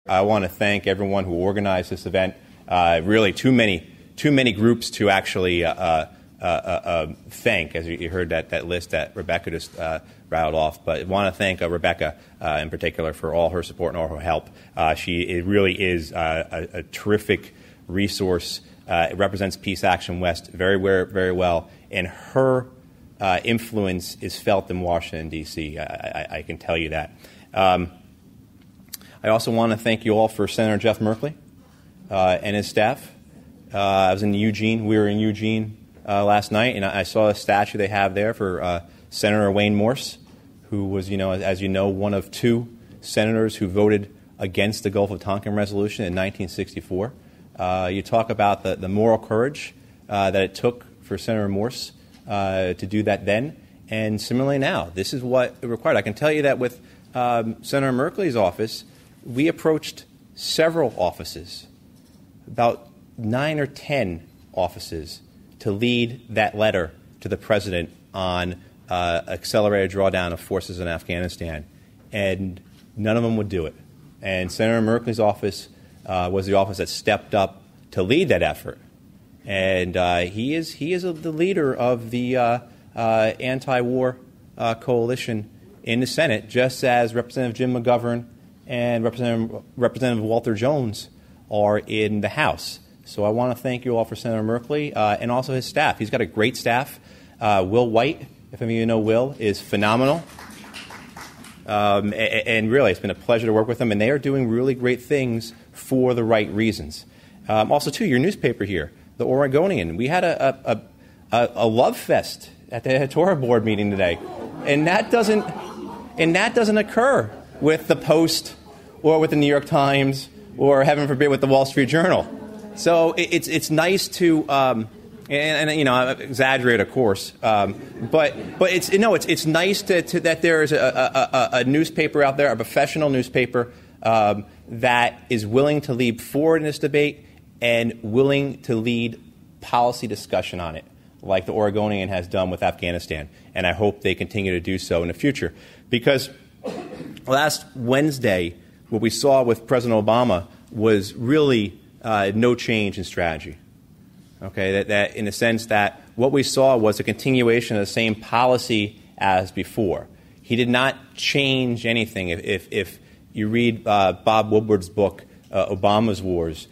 I want to thank everyone who organized this event. Really, too many groups to actually thank, as you heard that list that Rebecca just rattled off. But I want to thank Rebecca in particular for all her support and all her help. It really is a terrific resource. It represents Peace Action West very well, and her influence is felt in Washington, D.C. I can tell you that. I also want to thank you all for Senator Jeff Merkley and his staff. I was in Eugene. We were in Eugene last night, and I saw a statue they have there for Senator Wayne Morse, who was, as you know, one of two senators who voted against the Gulf of Tonkin resolution in 1964. You talk about the moral courage that it took for Senator Morse to do that then, and similarly now. This is what it required. I can tell you that with Senator Merkley's office, we approached several offices, about 9 or 10 offices, to lead that letter to the president on accelerated drawdown of forces in Afghanistan, and none of them would do it. And Senator Merkley's office was the office that stepped up to lead that effort, and he is the leader of the anti-war coalition in the Senate, just as Representative Jim McGovern and Representative Walter Jones are in the House. So I want to thank you all for Senator Merkley and also his staff. He's got a great staff. Will White, if any of you know Will, is phenomenal. And really, it's been a pleasure to work with them, and they are doing really great things for the right reasons. Also, too, your newspaper here, the Oregonian, we had a love fest at the editorial board meeting today, and that doesn't occur with the Post or with the New York Times or, heaven forbid, with the Wall Street Journal. So it's nice to and I exaggerate, of course, but it's nice that there is a newspaper out there, a professional newspaper that is willing to lead forward in this debate and willing to lead policy discussion on it, like the Oregonian has done with Afghanistan, and I hope they continue to do so in the future. Because last Wednesday, what we saw with President Obama was really no change in strategy. Okay, that in the sense that what we saw was a continuation of the same policy as before. He did not change anything. If you read Bob Woodward's book, Obama's Wars,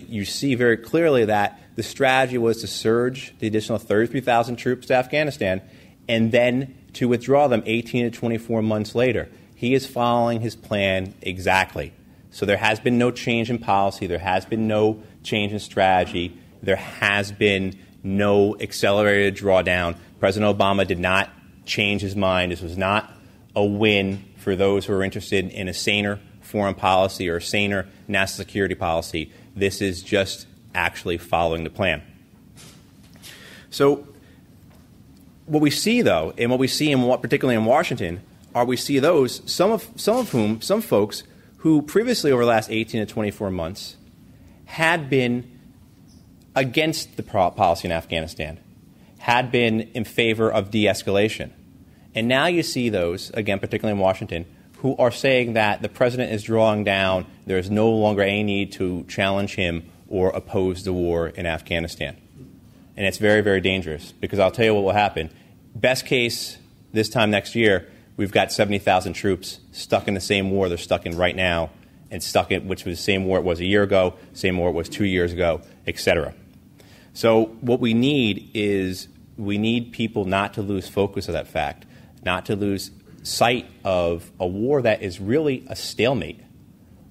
you see very clearly that the strategy was to surge the additional 33,000 troops to Afghanistan and then to withdraw them 18 to 24 months later. He is following his plan exactly. So there has been no change in policy. There has been no change in strategy. There has been no accelerated drawdown. President Obama did not change his mind. This was not a win for those who are interested in a saner foreign policy or a saner national security policy. This is just actually following the plan. So what we see, though, and what we see particularly in Washington, are we see those, some folks who previously over the last 18 to 24 months had been against the policy in Afghanistan, had been in favor of de-escalation. And now you see those, again, particularly in Washington, who are saying that the president is drawing down, there is no longer any need to challenge him or oppose the war in Afghanistan. And it's very, very dangerous, because I'll tell you what will happen. Best case, this time next year, we've got 70,000 troops stuck in the same war they're stuck in right now, and which was the same war it was a year ago, same war it was 2 years ago, et cetera. So what we need is people not to lose focus of that fact, not to lose sight of a war that is really a stalemate,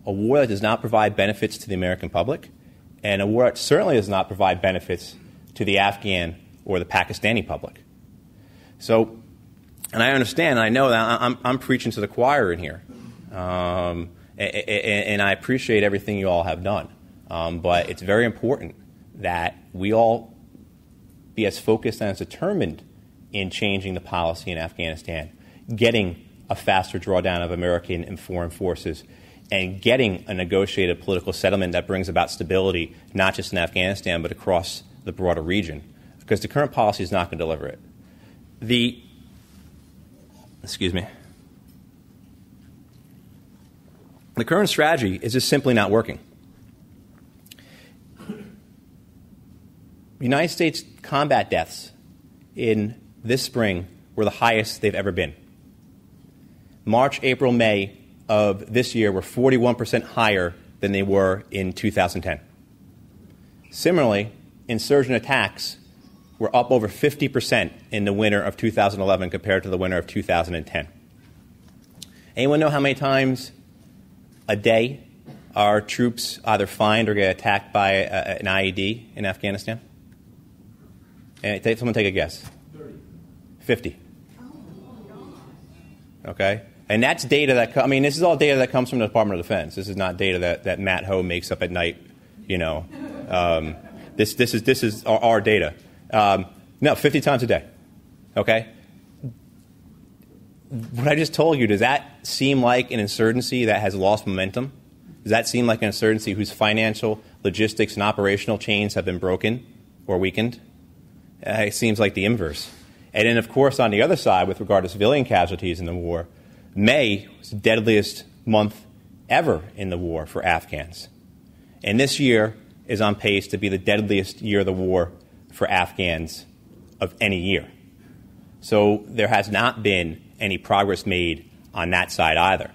a war that does not provide benefits to the American public, and a war that certainly does not provide benefits to the Afghan or the Pakistani public. So, and I understand, and I know that I'm preaching to the choir in here, and I appreciate everything you all have done, but it's very important that we all be as focused and as determined in changing the policy in Afghanistan, getting a faster drawdown of American and foreign forces, and getting a negotiated political settlement that brings about stability, not just in Afghanistan, but across the broader region, because the current policy is not going to deliver it. The current strategy is just simply not working. United States combat deaths in this spring were the highest they've ever been. March, April, May of this year were 41% higher than they were in 2010. Similarly, insurgent attacks were up over 50% in the winter of 2011 compared to the winter of 2010. Anyone know how many times a day our troops either find or get attacked by an IED in Afghanistan? Someone take a guess. 50. Okay? And that's data that, this is all data that comes from the Department of Defense. This is not data that Matt Ho makes up at night, This is our data. No, 50 times a day. Okay? What I just told you, does that seem like an insurgency that has lost momentum? Does that seem like an insurgency whose financial, logistics, and operational chains have been broken or weakened? It seems like the inverse. And then, of course, on the other side, with regard to civilian casualties in the war, May was the deadliest month ever in the war for Afghans. And this year is on pace to be the deadliest year of the war for Afghans of any year. So there has not been any progress made on that side either.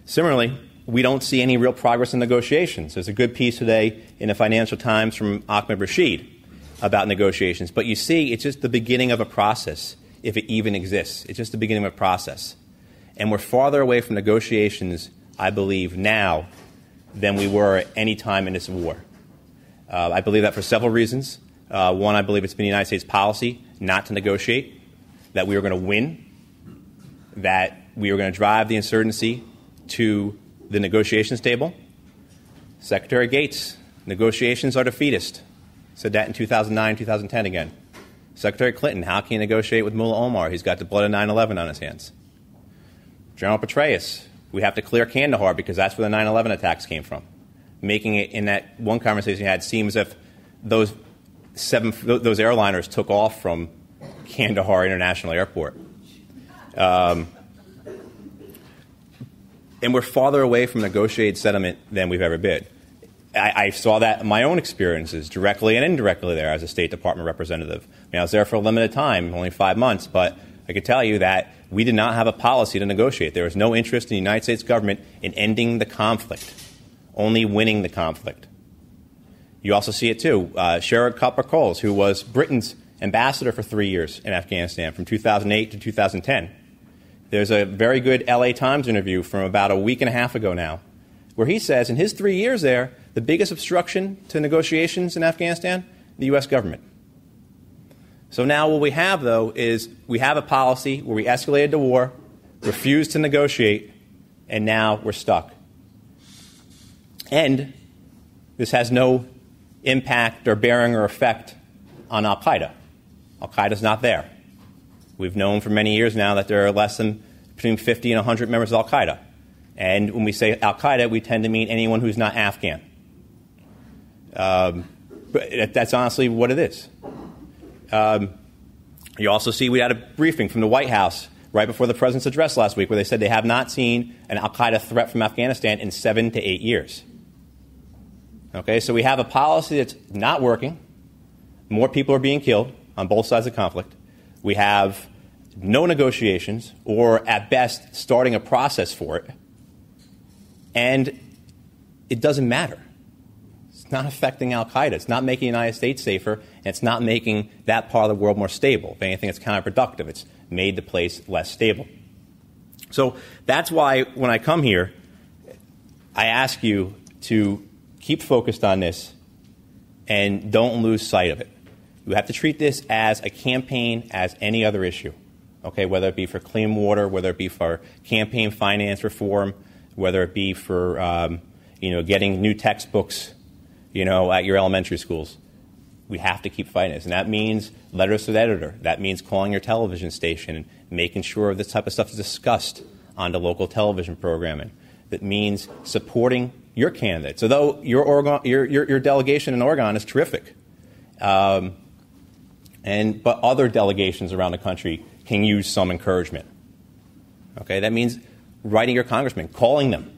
Similarly, we don't see any real progress in negotiations. There's a good piece today in the Financial Times from Ahmed Rashid about negotiations. But you see, it's just the beginning of a process, if it even exists. It's just the beginning of a process. And we're farther away from negotiations, I believe, now than we were at any time in this war. I believe that for several reasons. One, I believe it's been the United States policy not to negotiate, that we were going to win, that we were going to drive the insurgency to the negotiations table. Secretary Gates, negotiations are defeatist. Said that in 2009, 2010 again. Secretary Clinton, how can he negotiate with Mullah Omar? He's got the blood of 9/11 on his hands. General Petraeus, we have to clear Kandahar because that's where the 9/11 attacks came from. Making it, in that one conversation he had, seem as if those airliners took off from Kandahar International Airport. And we're farther away from negotiated settlement than we've ever been. I saw that in my own experiences, directly and indirectly there as a State Department representative. I was there for a limited time, only 5 months, but I could tell you that we did not have a policy to negotiate. There was no interest in the United States government in ending the conflict, only winning the conflict. You also see it, too. Sherrod Copper-Coles, who was Britain's ambassador for 3 years in Afghanistan, from 2008 to 2010. There's a very good L.A. Times interview from about a week and a half ago now, where he says in his 3 years there, the biggest obstruction to negotiations in Afghanistan, the U.S. government. So now what we have, though, is we have a policy where we escalated the war, refused to negotiate, and now we're stuck. And this has no impact or bearing or effect on al-Qaeda. Al-Qaeda's not there. We've known for many years now that there are less than between 50 and 100 members of al-Qaeda. And when we say al-Qaeda, we tend to mean anyone who's not Afghan. But that's honestly what it is. You also see we had a briefing from the White House right before the President's address last week where they said they have not seen an al-Qaeda threat from Afghanistan in 7 to 8 years. Okay, so we have a policy that's not working. More people are being killed on both sides of the conflict. We have no negotiations, or at best starting a process for it. And it doesn't matter. It's not affecting al-Qaeda. It's not making the United States safer, and it's not making that part of the world more stable. If anything, it's counterproductive. It's made the place less stable. So that's why when I come here, I ask you to keep focused on this and don't lose sight of it. You have to treat this as a campaign as any other issue, okay, whether it be for clean water, whether it be for campaign finance reform, whether it be for getting new textbooks at your elementary schools. We have to keep fighting this. And that means letters to the editor. That means calling your television station and making sure this type of stuff is discussed on the local television programming. That means supporting your candidates. Although your delegation in Oregon is terrific. But other delegations around the country can use some encouragement. Okay, that means writing your congressman, calling them,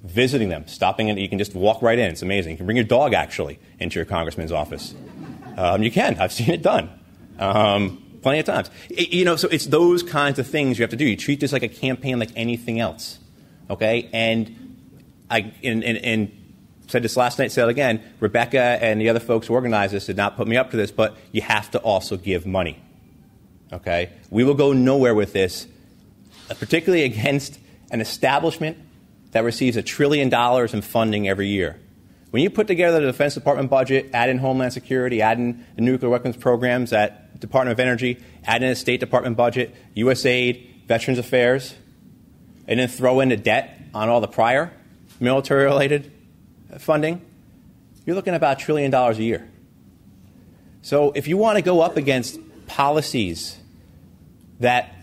visiting them, stopping in. You can just walk right in. It's amazing. You can bring your dog, actually, into your congressman's office. You can. I've seen it done plenty of times. So it's those kinds of things you have to do. You treat this like a campaign like anything else, okay? And I said this last night, said it again, Rebecca and the other folks who organized this did not put me up to this, but you have to also give money, okay? We will go nowhere with this, particularly against an establishment that receives $1 trillion in funding every year. When you put together the Defense Department budget, add in Homeland Security, add in the nuclear weapons programs at Department of Energy, add in the State Department budget, USAID, Veterans Affairs, and then throw in the debt on all the prior military-related funding, you're looking at about $1 trillion a year. So if you want to go up against policies that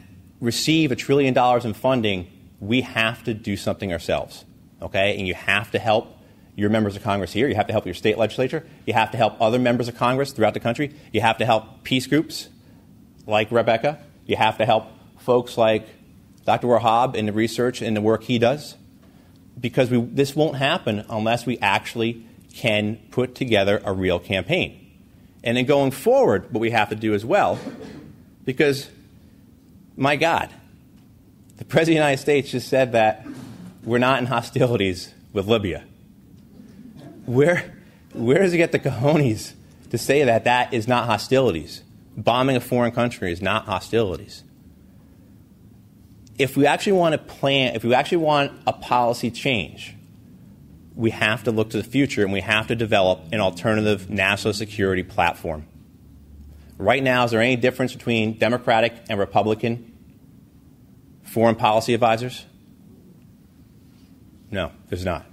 receive $1 trillion in funding, we have to do something ourselves, okay? And you have to help your members of Congress here. You have to help your state legislature. You have to help other members of Congress throughout the country. You have to help peace groups like Rebecca. You have to help folks like Dr. Wahab in the research and the work he does, because this won't happen unless we actually can put together a real campaign. And then going forward, what we have to do as well, because, my God, the President of the United States just said that we're not in hostilities with Libya. Where does he get the cojones to say that that is not hostilities? Bombing a foreign country is not hostilities. If we actually want to plan, if we actually want a policy change, we have to look to the future and we have to develop an alternative national security platform. Right now, is there any difference between Democratic and Republican foreign policy advisors? No, there's not.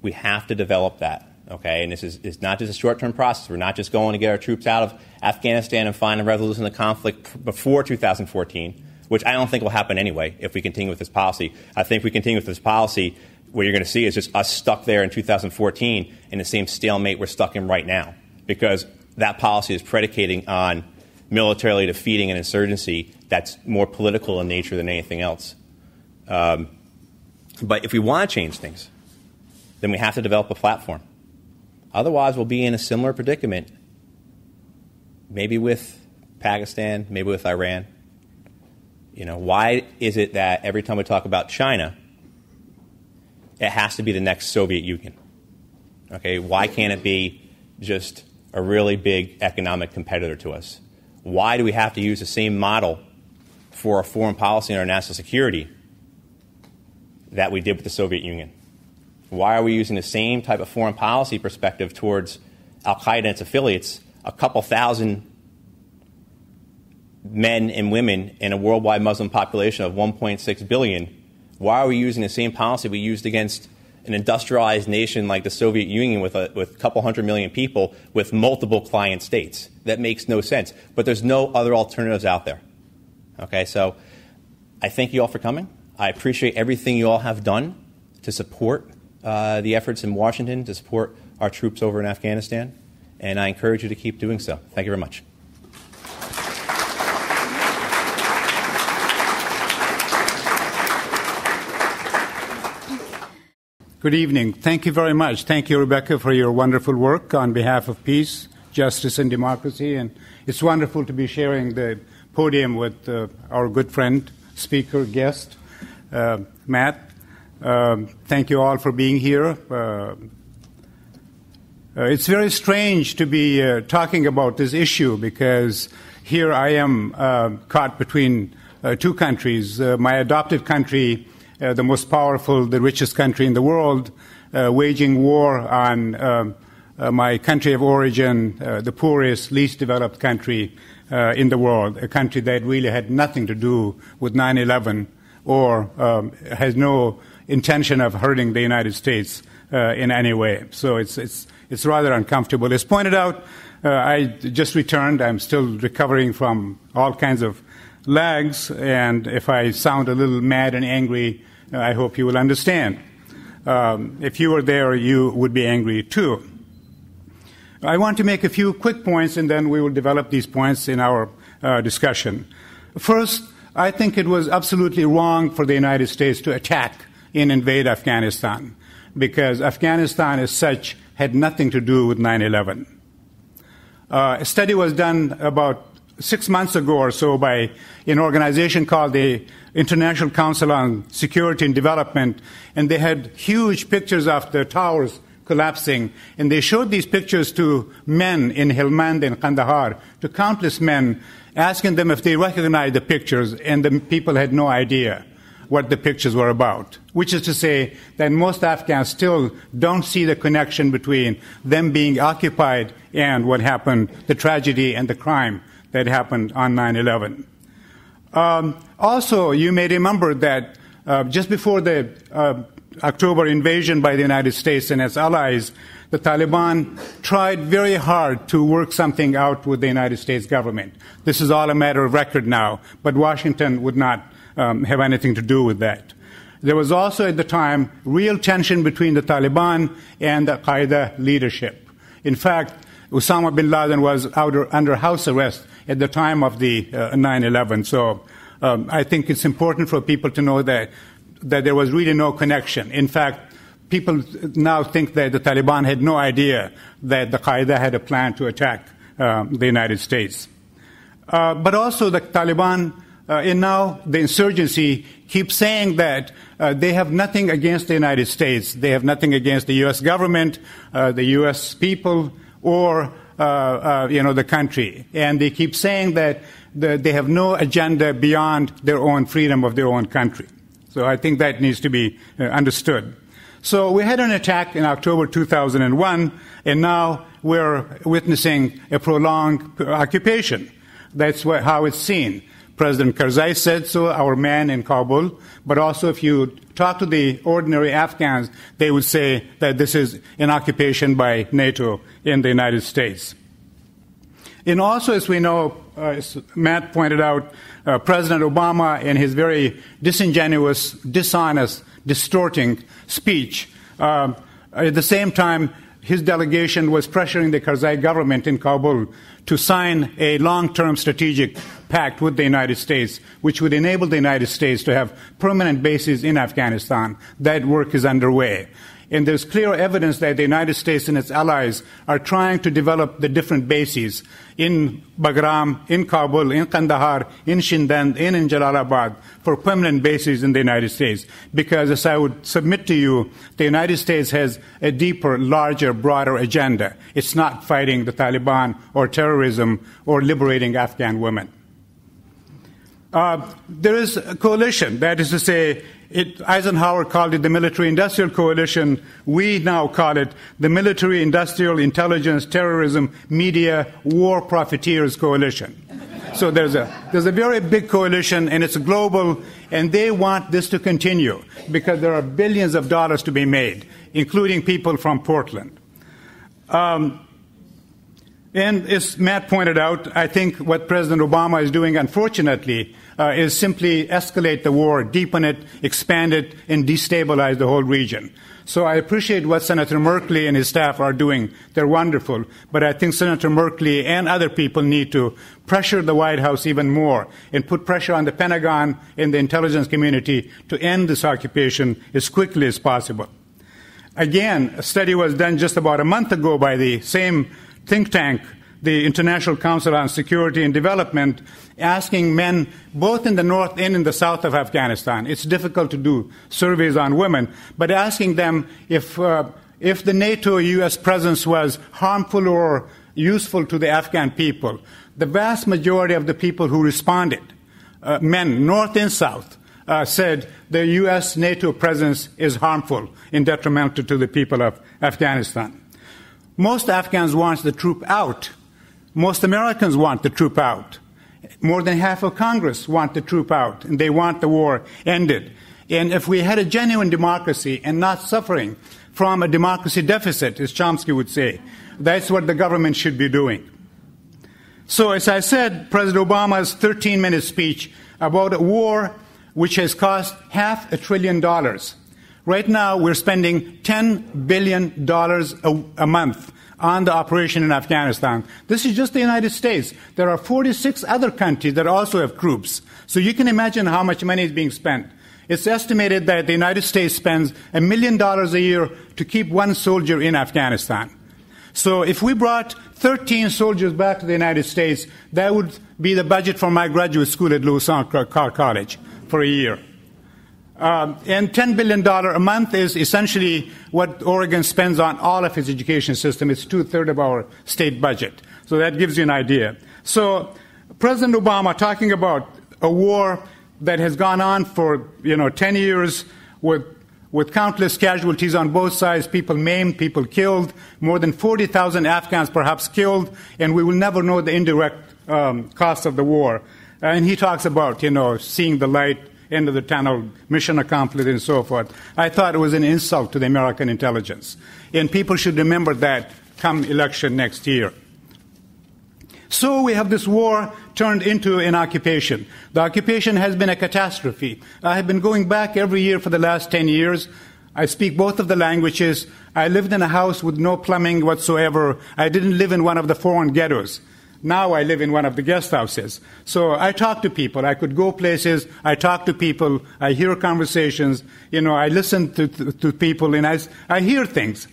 We have to develop that, okay? And it's not just a short-term process. We're not just going to get our troops out of Afghanistan and find a resolution of the conflict before 2014, which I don't think will happen anyway if we continue with this policy. I think if we continue with this policy, what you're going to see is just us stuck there in 2014 in the same stalemate we're stuck in right now, because that policy is predicating on militarily defeating an insurgency that's more political in nature than anything else. But if we want to change things, then we have to develop a platform. Otherwise, we'll be in a similar predicament, maybe with Pakistan, maybe with Iran. Why is it that every time we talk about China, it has to be the next Soviet Union? Okay, why can't it be just a really big economic competitor to us? Why do we have to use the same model for our foreign policy and our national security that we did with the Soviet Union? Why are we using the same type of foreign policy perspective towards al-Qaeda and its affiliates, a couple thousand men and women in a worldwide Muslim population of 1.6 billion? Why are we using the same policy we used against an industrialized nation like the Soviet Union with a couple 100 million people with multiple client states? That makes no sense. But there's no other alternatives out there. Okay, so I thank you all for coming. I appreciate everything you all have done to support the efforts in Washington, to support our troops over in Afghanistan, and I encourage you to keep doing so. Thank you very much. Good evening. Thank you very much. Thank you, Rebecca, for your wonderful work on behalf of peace, justice, and democracy. And it's wonderful to be sharing the podium with our good friend, speaker, guest, Matt. Thank you all for being here. It's very strange to be talking about this issue because here I am caught between two countries. My adopted country, the most powerful, the richest country in the world, waging war on my country of origin, the poorest, least developed country in the world, a country that really had nothing to do with 9/11 or has no intention of hurting the United States in any way. So it's rather uncomfortable. As pointed out, I just returned. I'm still recovering from all kinds of lags, and if I sound a little mad and angry, I hope you will understand. If you were there, you would be angry too. I want to make a few quick points, and then we will develop these points in our discussion. First, I think it was absolutely wrong for the United States to attack and invade Afghanistan, because Afghanistan as such had nothing to do with 9/11. A study was done about 6 months ago or so by an organization called the International Council on Security and Development, and they had huge pictures of the towers collapsing, and they showed these pictures to men in Helmand and Kandahar, to countless men, asking them if they recognized the pictures, and the people had no idea what the pictures were about, which is to say that most Afghans still don't see the connection between them being occupied and what happened, the tragedy and the crime that happened on 9/11. Also, you may remember that just before the October invasion by the United States and its allies, the Taliban tried very hard to work something out with the United States government. This is all a matter of record now, but Washington would not have anything to do with that. There was also at the time real tension between the Taliban and the Qaeda leadership. In fact, Osama bin Laden was under house arrest at the time of the 9/11. So I think it's important for people to know that there was really no connection. In fact, people now think that the Taliban had no idea that the Qaeda had a plan to attack the United States. But also the Taliban and now the insurgency keeps saying that they have nothing against the United States. They have nothing against the U.S. government, the U.S. people, or the country. And they keep saying that they have no agenda beyond their own freedom of their own country. So I think that needs to be understood. So we had an attack in October 2001, and now we're witnessing a prolonged occupation. That's how it's seen. President Karzai said so, our man in Kabul, but also if you talk to the ordinary Afghans, they would say that this is an occupation by NATO in the United States. And also, as we know, as Matt pointed out, President Obama, in his very disingenuous, dishonest, distorting speech, at the same time, his delegation was pressuring the Karzai government in Kabul to sign a long-term strategic pact with the United States, which would enable the United States to have permanent bases in Afghanistan. That work is underway. And there's clear evidence that the United States and its allies are trying to develop the different bases in Bagram, in Kabul, in Kandahar, in Shindand, in Jalalabad for permanent bases in the United States. Because, as I would submit to you, the United States has a deeper, larger, broader agenda. It's not fighting the Taliban or terrorism or liberating Afghan women. There is a coalition, that is to say, Eisenhower called it the Military-Industrial Coalition. We now call it the Military-Industrial Intelligence, Terrorism, Media, War Profiteers Coalition. So there's a very big coalition, and it's global, and they want this to continue because there are billions of dollars to be made, including people from Portland. And as Matt pointed out, I think what President Obama is doing, unfortunately, is simply escalate the war, deepen it, expand it, and destabilize the whole region. So I appreciate what Senator Merkley and his staff are doing. They're wonderful. But I think Senator Merkley and other people need to pressure the White House even more and put pressure on the Pentagon and the intelligence community to end this occupation as quickly as possible. Again, a study was done just about a month ago by the same think tank, the International Council on Security and Development, asking men both in the north and in the south of Afghanistan. It's difficult to do surveys on women, but asking them if the NATO-U.S. presence was harmful or useful to the Afghan people. The vast majority of the people who responded, men, north and south, said the U.S. NATO presence is harmful and detrimental to the people of Afghanistan. Most Afghans want the troop out. Most Americans want the troop out. More than half of Congress want the troop out, and they want the war ended. And if we had a genuine democracy and not suffering from a democracy deficit, as Chomsky would say, that's what the government should be doing. So, as I said, President Obama's 13-minute speech about a war which has cost $500 billion. Right now, we're spending $10 billion a month on the operation in Afghanistan. This is just the United States. There are 46 other countries that also have troops. So you can imagine how much money is being spent. It's estimated that the United States spends $1 million a year to keep one soldier in Afghanistan. So if we brought 13 soldiers back to the United States, that would be the budget for my graduate school at Lausanne College for a year. And $10 billion a month is essentially what Oregon spends on all of its education system. It's 2/3 of our state budget. So that gives you an idea. So President Obama talking about a war that has gone on for 10 years with countless casualties on both sides, people maimed, people killed, more than 40,000 Afghans perhaps killed, and we will never know the indirect cost of the war. And he talks about, seeing the light, end of the tunnel, mission accomplished, and so forth. I thought it was an insult to the American intelligence. And people should remember that come election next year. So we have this war turned into an occupation. The occupation has been a catastrophe. I have been going back every year for the last 10 years. I speak both of the languages. I lived in a house with no plumbing whatsoever. I didn't live in one of the foreign ghettos. Now I live in one of the guest houses. So I talk to people. I could go places. I talk to people. I hear conversations. I listen to people, and I hear things.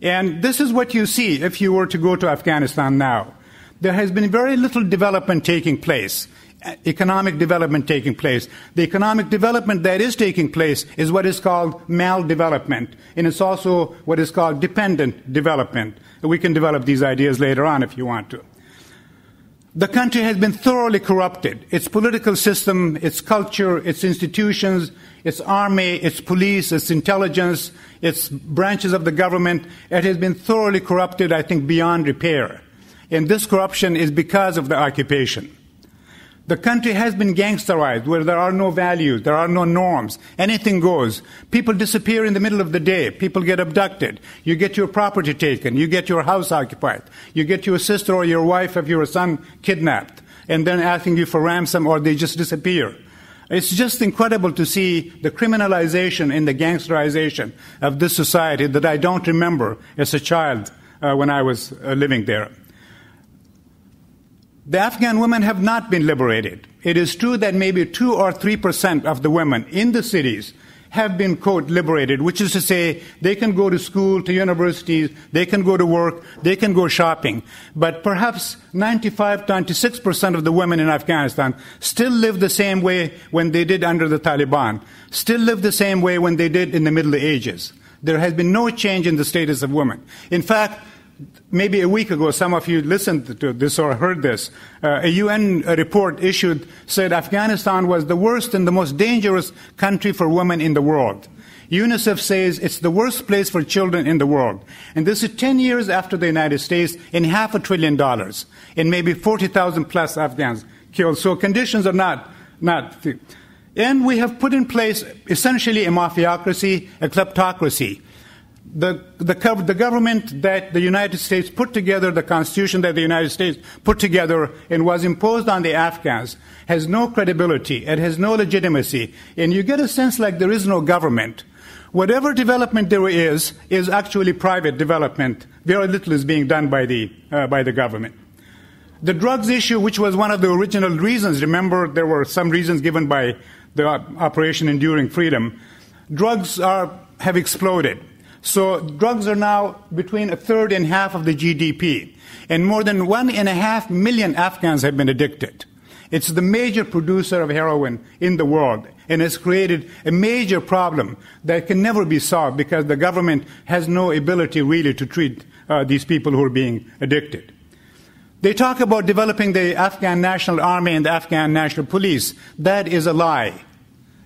And this is what you see if you were to go to Afghanistan now. There has been very little development taking place, economic development taking place. The economic development that is taking place is what is called maldevelopment, and it's also what is called dependent development. We can develop these ideas later on if you want to. The country has been thoroughly corrupted. Its political system, its culture, its institutions, its army, its police, its intelligence, its branches of the government, it has been thoroughly corrupted, I think, beyond repair. And this corruption is because of the occupation. The country has been gangsterized, where there are no values, there are no norms. Anything goes. People disappear in the middle of the day. People get abducted. You get your property taken. You get your house occupied. You get your sister or your wife of your son kidnapped, and then asking you for ransom, or they just disappear. It's just incredible to see the criminalization and the gangsterization of this society that I don't remember as a child when I was living there. The Afghan women have not been liberated. It is true that maybe 2 or 3% of the women in the cities have been, quote, liberated, which is to say they can go to school, to universities, they can go to work, they can go shopping. But perhaps 95, 96% of the women in Afghanistan still live the same way when they did under the Taliban, still live the same way when they did in the Middle Ages. There has been no change in the status of women. In fact, maybe a week ago, some of you listened to this or heard this. A UN report issued said Afghanistan was the worst and the most dangerous country for women in the world. UNICEF says it's the worst place for children in the world. And this is 10 years after the United States and $500 billion and maybe 40,000 plus Afghans killed. So conditions are not. And we have put in place essentially a mafiocracy, a kleptocracy. The government that the United States put together, the Constitution that the United States put together and was imposed on the Afghans, has no credibility. It has no legitimacy. And you get a sense like there is no government. Whatever development there is actually private development. Very little is being done by the government. The drugs issue, which was one of the original reasons, remember there were some reasons given by the Operation Enduring Freedom. Drugs have exploded. So drugs are now between 1/3 and half of the GDP. And more than 1.5 million Afghans have been addicted. It's the major producer of heroin in the world. And it's created a major problem that can never be solved because the government has no ability really to treat these people who are being addicted. They talk about developing the Afghan National Army and the Afghan National Police. That is a lie.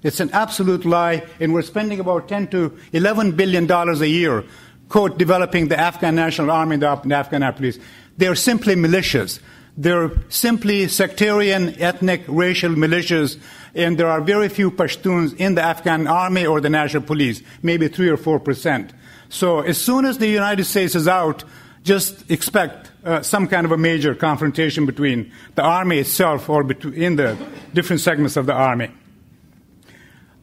It's an absolute lie, and we're spending about $10 to $11 billion a year, quote, developing the Afghan National Army and the Afghan National Police. They're simply militias. They're simply sectarian, ethnic, racial militias, and there are very few Pashtuns in the Afghan Army or the National Police, maybe 3 or 4%. So as soon as the United States is out, just expect some kind of a major confrontation between the Army itself or in the different segments of the Army.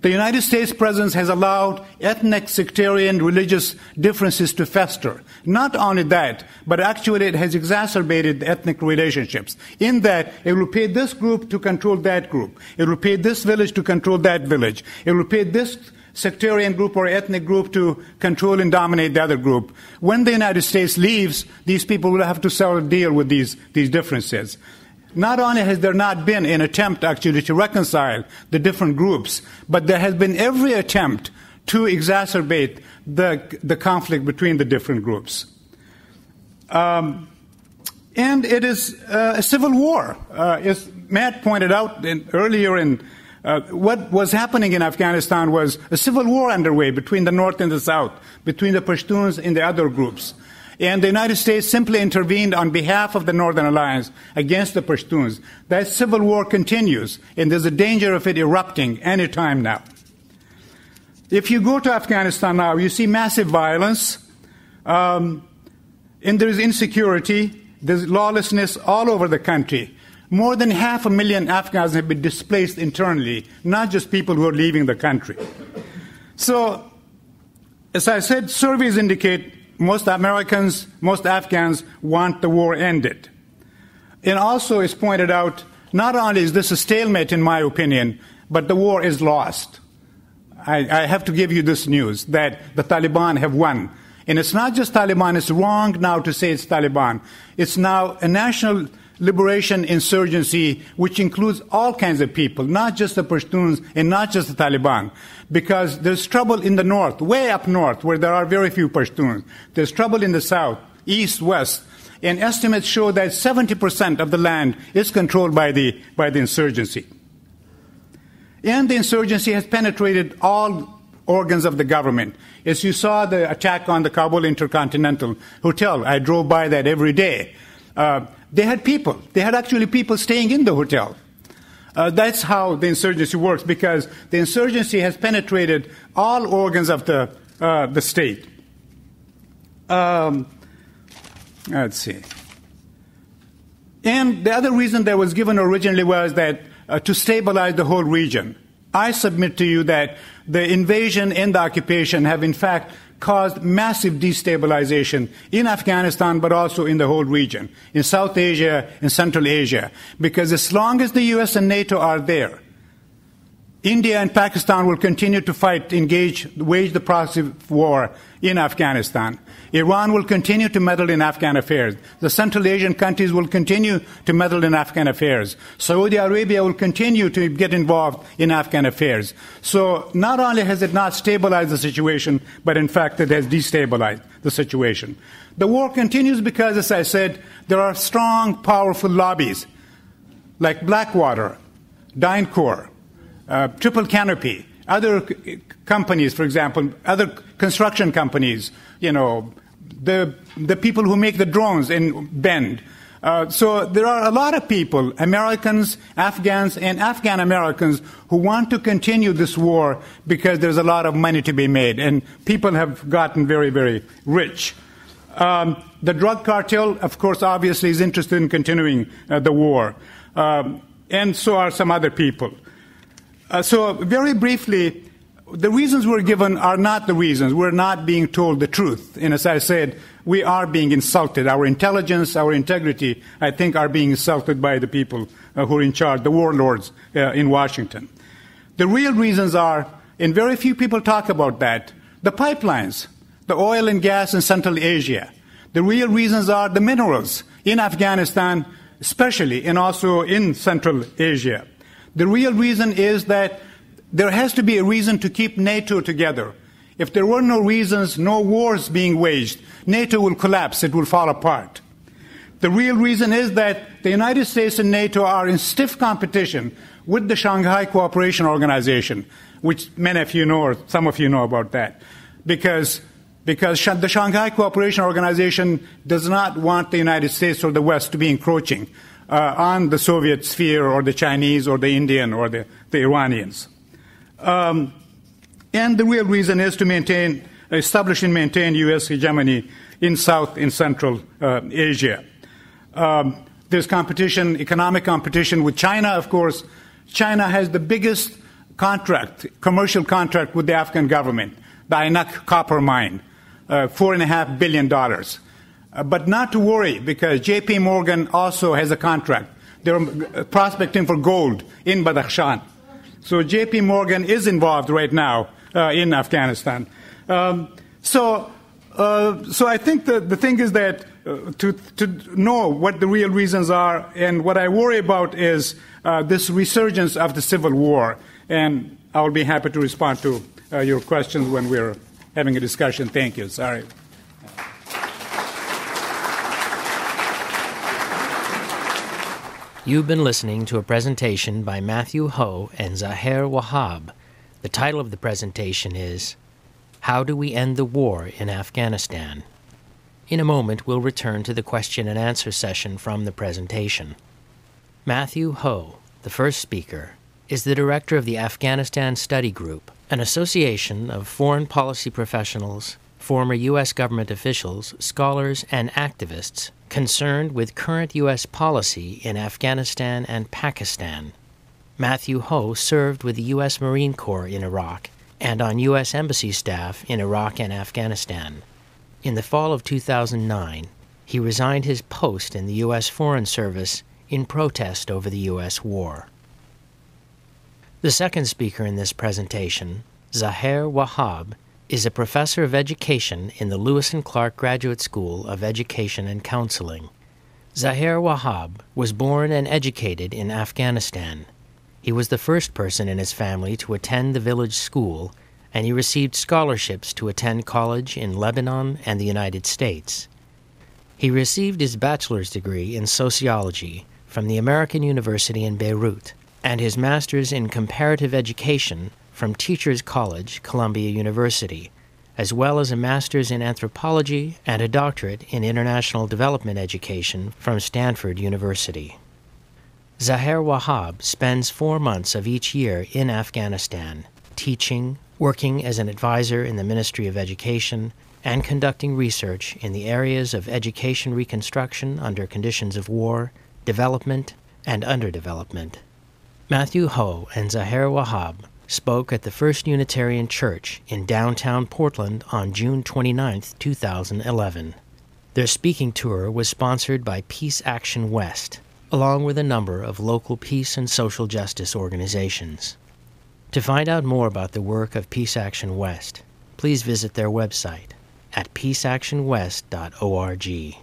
The United States presence has allowed ethnic, sectarian, religious differences to fester. Not only that, but actually it has exacerbated ethnic relationships, in that it will pay this group to control that group. It will pay this village to control that village. It will pay this sectarian group or ethnic group to control and dominate the other group. When the United States leaves, these people will have to sell a deal with these differences. Not only has there not been an attempt actually to reconcile the different groups, but there has been every attempt to exacerbate the conflict between the different groups. And it is a civil war. As Matt pointed out earlier, what was happening in Afghanistan was a civil war underway between the North and the South, between the Pashtuns and the other groups. And the United States simply intervened on behalf of the Northern Alliance against the Pashtuns. That civil war continues, and there's a danger of it erupting any time now. If you go to Afghanistan now, you see massive violence, and there's insecurity, there's lawlessness all over the country. More than 500,000 Afghans have been displaced internally, not just people who are leaving the country. So, as I said, surveys indicate most Americans, most Afghans want the war ended. And also, it's pointed out, not only is this a stalemate, in my opinion, but the war is lost. I have to give you this news, that the Taliban have won. And it's not just Taliban. It's wrong now to say it's Taliban. It's now a national liberation insurgency, which includes all kinds of people, not just the Pashtuns and not just the Taliban. Because there's trouble in the north, way up north, where there are very few Pashtuns. There's trouble in the south, east, west. And estimates show that 70% of the land is controlled by the insurgency. And the insurgency has penetrated all organs of the government. As you saw the attack on the Kabul Intercontinental Hotel, I drove by that every day. They had people. They had actually people staying in the hotel. That's how the insurgency works, because the insurgency has penetrated all organs of the state. Let's see. And the other reason that was given originally was that to stabilize the whole region. I submit to you that the invasion and the occupation have in fact caused massive destabilization in Afghanistan, but also in the whole region, in South Asia and Central Asia. Because as long as the U.S. and NATO are there, India and Pakistan will continue to fight, wage the proxy war in Afghanistan. Iran will continue to meddle in Afghan affairs. The Central Asian countries will continue to meddle in Afghan affairs. Saudi Arabia will continue to get involved in Afghan affairs. So not only has it not stabilized the situation, but in fact it has destabilized the situation. The war continues because, as I said, there are strong, powerful lobbies like Blackwater, DynCorp, Triple Canopy, other companies, for example, other construction companies, the people who make the drones in Bend. So there are a lot of people, Americans, Afghans, and Afghan Americans who want to continue this war because there's a lot of money to be made, and people have gotten very, very rich. The drug cartel, of course, obviously is interested in continuing the war, and so are some other people. So very briefly, the reasons we're given are not the reasons. We're not being told the truth. And as I said, we are being insulted. Our intelligence, our integrity, I think, are being insulted by the people who are in charge, the warlords in Washington. The real reasons are, and very few people talk about that, the pipelines, the oil and gas in Central Asia. The real reasons are the minerals in Afghanistan, especially, and also in Central Asia. The real reason is that there has to be a reason to keep NATO together. If there were no reasons, no wars being waged, NATO will collapse, it will fall apart. The real reason is that the United States and NATO are in stiff competition with the Shanghai Cooperation Organization, which many of you know, or some of you know about that, because the Shanghai Cooperation Organization does not want the United States or the West to be encroaching on the Soviet sphere or the Chinese or the Indian or the Iranians. And the real reason is to establish and maintain U.S. hegemony in South and Central Asia. There's competition, economic competition with China, of course. China has the biggest commercial contract with the Afghan government, the Ainak copper mine, $4.5 billion. But not to worry, because J.P. Morgan also has a contract. They're prospecting for gold in Badakhshan. So J.P. Morgan is involved right now in Afghanistan. So I think the thing is that to know what the real reasons are, and what I worry about is this resurgence of the civil war. And I will be happy to respond to your questions when we're having a discussion. Thank you. Sorry. You've been listening to a presentation by Matthew Ho and ZAHER Wahab. The title of the presentation is How Do We End the War in Afghanistan? In a moment, we'll return to the question and answer session from the presentation. Matthew Ho, the first speaker, is the director of the Afghanistan Study Group, an association of foreign policy professionals, former U.S. government officials, scholars, and activists concerned with current U.S. policy in Afghanistan and Pakistan. Matthew Ho served with the U.S. Marine Corps in Iraq and on U.S. Embassy staff in Iraq and Afghanistan. In the fall of 2009, he resigned his post in the U.S. Foreign Service in protest over the U.S. war. The second speaker in this presentation, ZAHER Wahab, is a professor of education in the Lewis and Clark Graduate School of Education and Counseling. ZAHER Wahab was born and educated in Afghanistan. He was the first person in his family to attend the village school, and he received scholarships to attend college in Lebanon and the United States. He received his bachelor's degree in sociology from the American University in Beirut, and his master's in comparative education from Teachers College, Columbia University, as well as a master's in anthropology and a doctorate in international development education from Stanford University. ZAHER Wahab spends 4 months of each year in Afghanistan, teaching, working as an advisor in the Ministry of Education, and conducting research in the areas of education reconstruction under conditions of war, development, and underdevelopment. Matthew Ho and ZAHER Wahab spoke at the First Unitarian Church in downtown Portland on June 29, 2011. Their speaking tour was sponsored by Peace Action West, along with a number of local peace and social justice organizations. To find out more about the work of Peace Action West, please visit their website at peaceactionwest.org.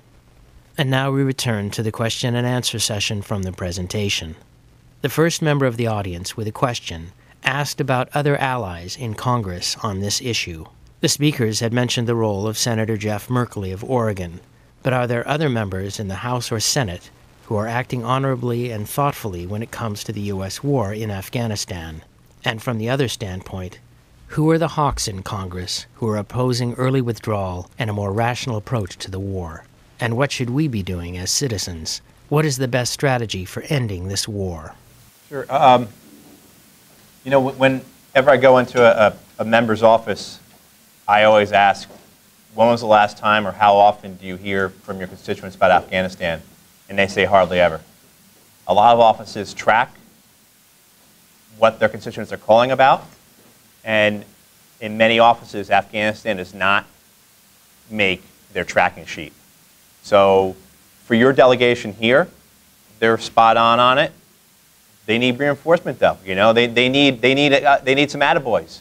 And now we return to the question and answer session from the presentation. The first member of the audience with a question asked about other allies in Congress on this issue. The speakers had mentioned the role of Senator Jeff Merkley of Oregon, but are there other members in the House or Senate who are acting honorably and thoughtfully when it comes to the U.S. war in Afghanistan? And from the other standpoint, who are the hawks in Congress who are opposing early withdrawal and a more rational approach to the war? And what should we be doing as citizens? What is the best strategy for ending this war? Sure. Whenever I go into a member's office, I always ask, when was the last time or how often do you hear from your constituents about Afghanistan? And they say hardly ever. A lot of offices track what their constituents are calling about, and in many offices, Afghanistan does not make their tracking sheet. So for your delegation here, they're spot on it. They need reinforcement, though. They need some attaboys.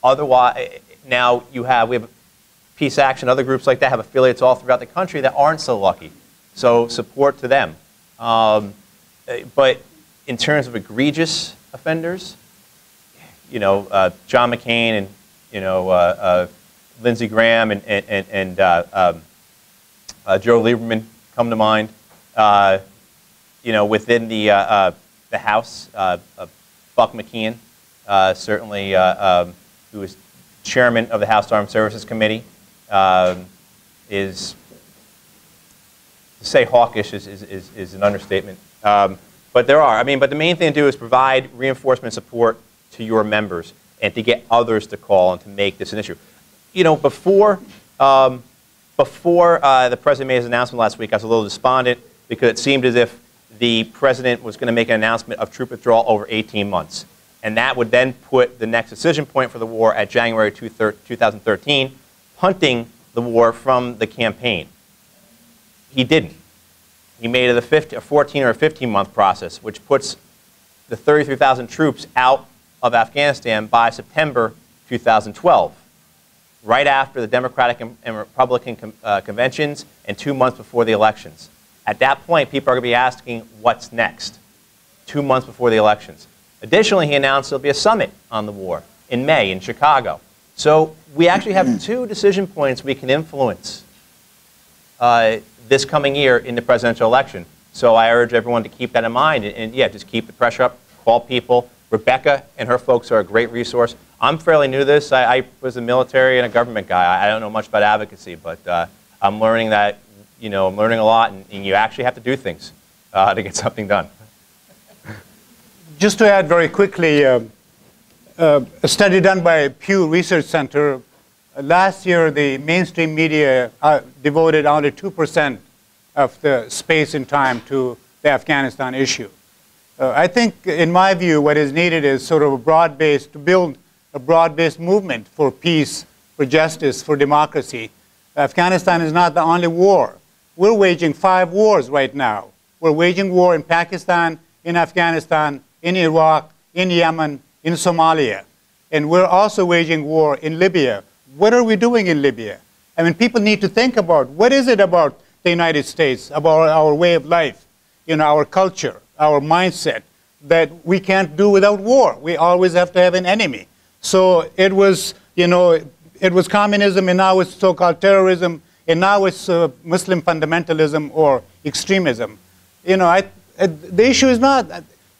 Otherwise, now we have Peace Action, other groups like that have affiliates all throughout the country that aren't so lucky. So support to them. But in terms of egregious offenders, John McCain and Lindsey Graham and Joe Lieberman come to mind. Within the House, Buck McKeon, certainly, who is chairman of the House Armed Services Committee, is, to say hawkish is an understatement. But there are. But the main thing to do is provide reinforcement support to your members and to get others to call and to make this an issue. Before the President made his announcement last week, I was a little despondent because it seemed as if the president was going to make an announcement of troop withdrawal over 18 months. And that would then put the next decision point for the war at January 2013, punting the war from the campaign. He didn't. He made it a 14 or a 15-month process, which puts the 33,000 troops out of Afghanistan by September 2012, right after the Democratic and Republican conventions and 2 months before the elections. At that point, people are going to be asking, what's next? 2 months before the elections. Additionally, he announced there'll be a summit on the war in May in Chicago. So we actually have two decision points we can influence this coming year in the presidential election. So I urge everyone to keep that in mind and yeah, just keep the pressure up, call people. Rebecca and her folks are a great resource. I'm fairly new to this. I was a military and a government guy. I don't know much about advocacy, but I'm learning that, I'm learning a lot, and you actually have to do things to get something done. Just to add very quickly, a study done by Pew Research Center, last year the mainstream media devoted only 2% of the space and time to the Afghanistan issue. I think, in my view, what is needed is sort of to build a broad-based movement for peace, for justice, for democracy. Afghanistan is not the only war. We're waging 5 wars right now. We're waging war in Pakistan, in Afghanistan, in Iraq, in Yemen, in Somalia. And we're also waging war in Libya. What are we doing in Libya? I mean, people need to think about what is it about the United States, about our way of life, our culture, our mindset, that we can't do without war. We always have to have an enemy. So it was, it was communism, and now it's so-called terrorism, and now it's Muslim fundamentalism or extremism. The issue is not,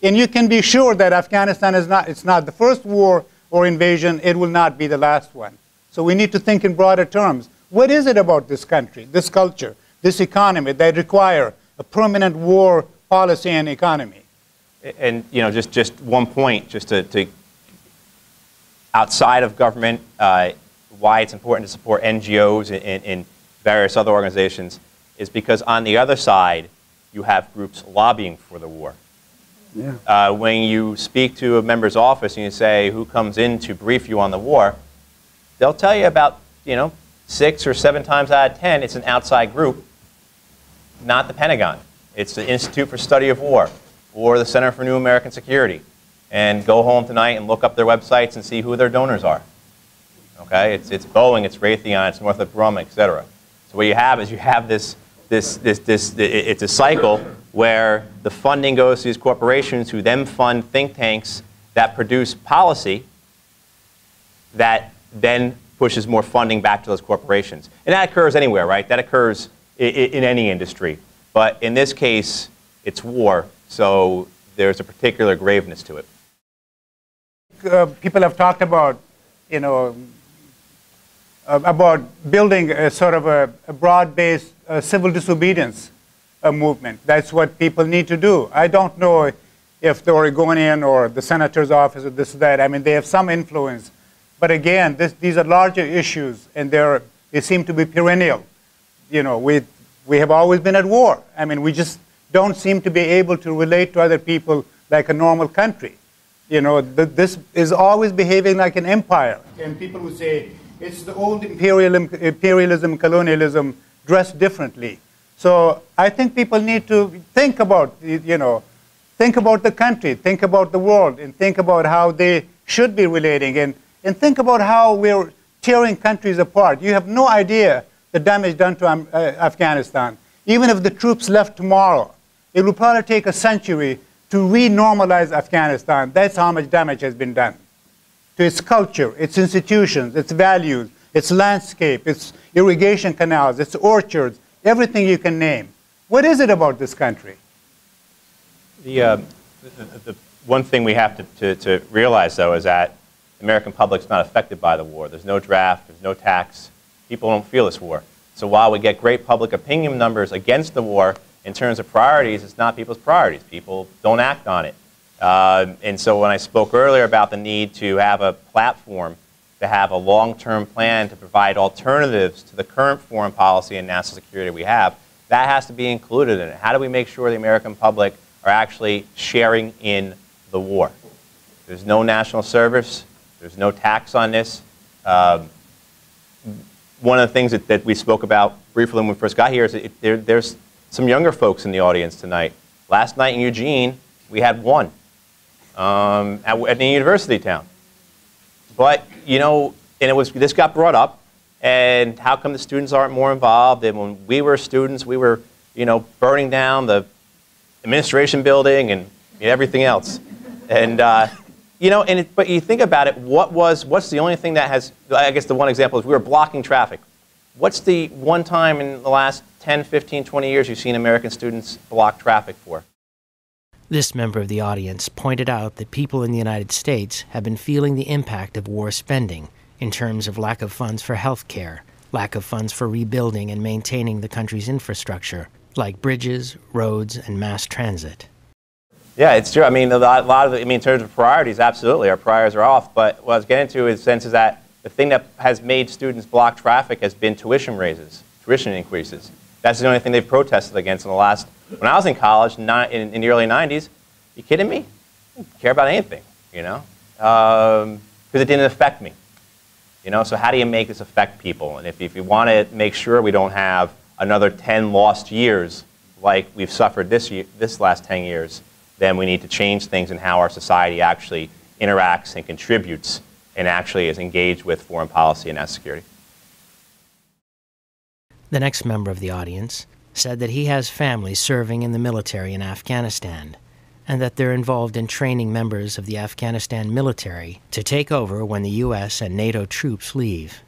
and you can be sure that Afghanistan it's not the first war or invasion. It will not be the last one. So we need to think in broader terms. What is it about this country, this culture, this economy that require a permanent war policy and economy? And just one point, just to outside of government, why it's important to support NGOs and various other organizations is because on the other side, you have groups lobbying for the war. Yeah. When you speak to a member's office and you say, who comes in to brief you on the war, they'll tell you about, 6 or 7 times out of 10, it's an outside group, not the Pentagon. It's the Institute for Study of War or the Center for New American Security. And go home tonight and look up their websites and see who their donors are. Okay? It's Boeing, it's Raytheon, it's Northrop Grumman, etc. So what you have is it's a cycle where the funding goes to these corporations who then fund think tanks that produce policy that then pushes more funding back to those corporations. And that occurs anywhere, right? That occurs in any industry. But in this case, it's war, so there's a particular graveness to it. People have talked about, about building a sort of a broad-based civil disobedience movement. That's what people need to do. I don't know if the Oregonian or the senator's office or this or that. I mean, they have some influence. But again, these are larger issues, and they seem to be perennial. We have always been at war. I mean, we just don't seem to be able to relate to other people like a normal country. This is always behaving like an empire. And people would say, it's the old imperialism, colonialism, dressed differently. So I think people need to think about, think about the country, think about the world, and think about how they should be relating, and think about how we're tearing countries apart. You have no idea the damage done to Afghanistan. Even if the troops left tomorrow, it will probably take a century to re-normalize Afghanistan. That's how much damage has been done to its culture, its institutions, its values, its landscape, its irrigation canals, its orchards, everything you can name. What is it about this country? The one thing we have to realize, though, is that the American public's not affected by the war. There's no draft, there's no tax. People don't feel this war. So while we get great public opinion numbers against the war, in terms of priorities, it's not people's priorities. People don't act on it. And so when I spoke earlier about the need to have a platform, to have a long-term plan to provide alternatives to the current foreign policy and national security we have, That has to be included in it. How do we make sure the American public are actually sharing in the war? There's no national service. There's no tax on this. One of the things that we spoke about briefly when we first got here is there's some younger folks in the audience tonight. Last night in Eugene, we had one at the university town. But, you know, and this got brought up, and how come the students aren't more involved? And when we were students, we were, you know, burning down the administration building and everything else. And, you know, but you think about it, what's the only thing that has, I guess the one example is we were blocking traffic. What's the one time in the last 10, 15, 20 years you've seen American students block traffic for? This member of the audience pointed out that people in the United States have been feeling the impact of war spending in terms of lack of funds for health care, lack of funds for rebuilding and maintaining the country's infrastructure, like bridges, roads, and mass transit. Yeah, it's true. I mean, a lot of in terms of priorities, absolutely, our priorities are off. But what I was getting to is that the thing that has made students block traffic has been tuition raises, tuition increases. That's the only thing they've protested against in the last. When I was in college in the early '90s, you kidding me? I didn't care about anything, you know, because it didn't affect me. You know, so how do you make this affect people? And if you want to make sure we don't have another 10 lost years like we've suffered this last 10 years, then we need to change things in how our society actually interacts and contributes and actually is engaged with foreign policy and national security. The next member of the audience said that he has family serving in the military in Afghanistan, and that they're involved in training members of the Afghanistan military to take over when the U.S. and NATO troops leave.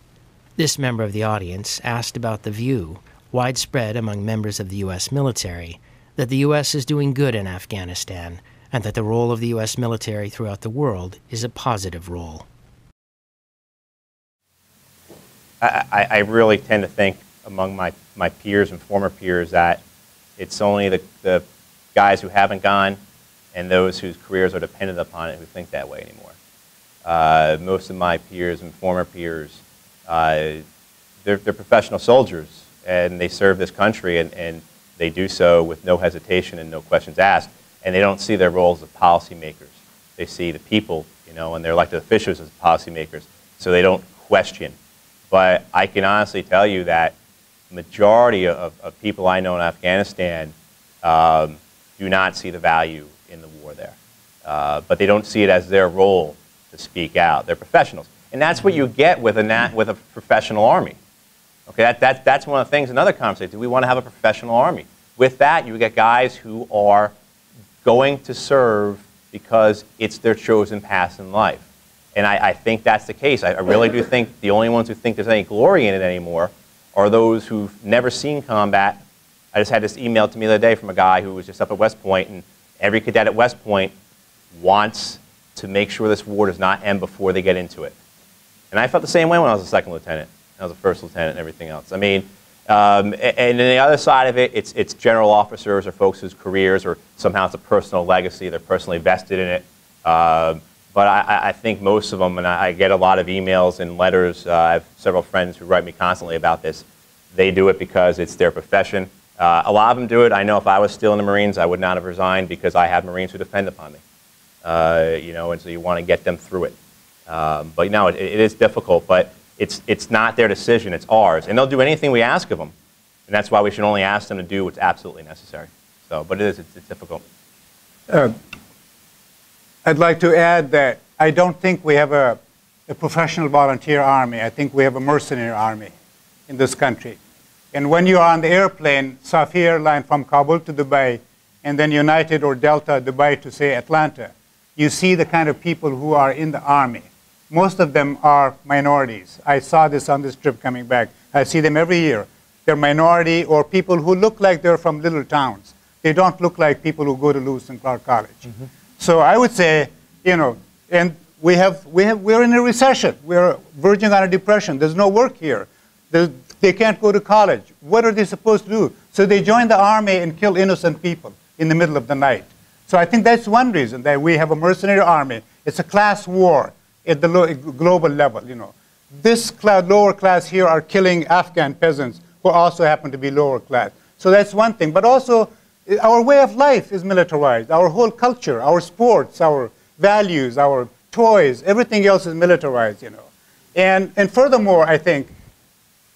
This member of the audience asked about the view, widespread among members of the U.S. military, that the U.S. is doing good in Afghanistan, and that the role of the U.S. military throughout the world is a positive role. I really tend to think among my peers and former peers that it's only the guys who haven't gone and those whose careers are dependent upon it who think that way anymore. Most of my peers and former peers, they're professional soldiers, and they serve this country, and they do so with no hesitation and no questions asked, and they don't see their roles as policymakers. They see the people, you know, and their elected officials as policymakers, so they don't question. But I can honestly tell you that the majority of people I know in Afghanistan do not see the value in the war there. But they don't see it as their role to speak out. They're professionals. And that's what you get with a professional army. Okay, that's one of the things, another conversation. Do we want to have a professional army? With that, you get guys who are going to serve because it's their chosen path in life. And I think that's the case. I really do think the only ones who think there's any glory in it anymore are those who've never seen combat. I just had this email to me the other day from a guy who was just up at West Point, and every cadet at West Point wants to make sure this war does not end before they get into it. And I felt the same way when I was a second lieutenant. I was a first lieutenant and everything else. I mean, and then the other side of it, it's general officers or folks whose careers or somehow it's a personal legacy. They're personally vested in it. But I think most of them, and I get a lot of emails and letters. I have several friends who write me constantly about this. They do it because it's their profession. A lot of them do it. I know if I was still in the Marines, I would not have resigned because I have Marines who depend upon me. You know, and so you want to get them through it. But no, it is difficult, but it's not their decision, it's ours. And they'll do anything we ask of them. And that's why we should only ask them to do what's absolutely necessary. So, but it's difficult. I'd like to add that I don't think we have a professional volunteer army. I think we have a mercenary army in this country. And when you are on the airplane, Safi Airline from Kabul to Dubai, and then United or Delta Dubai to, say, Atlanta, you see the kind of people who are in the army. Most of them are minorities. I saw this on this trip coming back. I see them every year. They're minority or people who look like they're from little towns. They don't look like people who go to Lewis and Clark College. Mm-hmm. So I would say, you know, and we're in a recession. We're verging on a depression. There's no work here. They can't go to college. What are they supposed to do? So they join the army and kill innocent people in the middle of the night. So I think that's one reason that we have a mercenary army. It's a class war at the global level, you know. This lower class here are killing Afghan peasants who also happen to be lower class. So that's one thing. But also, our way of life is militarized. Our whole culture, our sports, our values, our toys, everything else is militarized, you know. And furthermore, I think,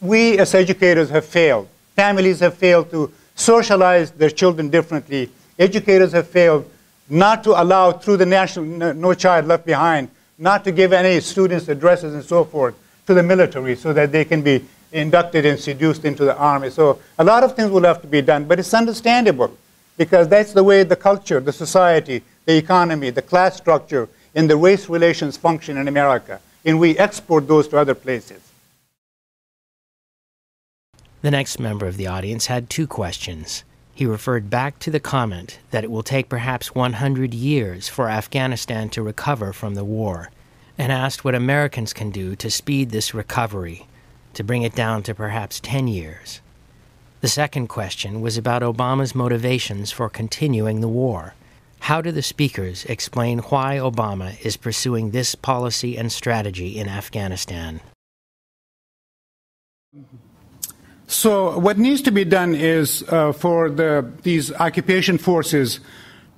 we as educators have failed. Families have failed to socialize their children differently. Educators have failed not to allow, through the National No Child Left Behind, not to give any students addresses and so forth to the military so that they can be inducted and seduced into the army. So a lot of things will have to be done, but it's understandable because that's the way the culture, the society, the economy, the class structure, and the race relations function in America, and we export those to other places. The next member of the audience had two questions. He referred back to the comment that it will take perhaps 100 years for Afghanistan to recover from the war, and asked what Americans can do to speed this recovery, to bring it down to perhaps 10 years. The second question was about Obama's motivations for continuing the war. How do the speakers explain why Obama is pursuing this policy and strategy in Afghanistan? So what needs to be done is for these occupation forces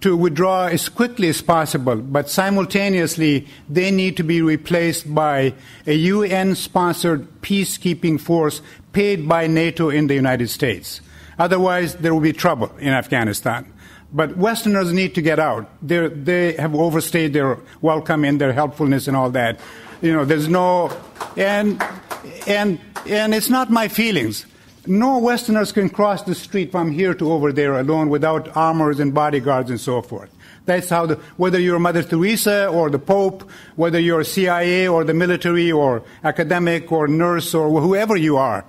to withdraw as quickly as possible, but simultaneously they need to be replaced by a UN-sponsored peacekeeping force paid by NATO in the United States. Otherwise, there will be trouble in Afghanistan. But Westerners need to get out. They have overstayed their welcome and their helpfulness and all that. You know, there's no, and it's not my feelings. No Westerners can cross the street from here to over there alone without armors and bodyguards and so forth. That's how whether you're Mother Teresa or the Pope, whether you're CIA or the military or academic or nurse or whoever you are,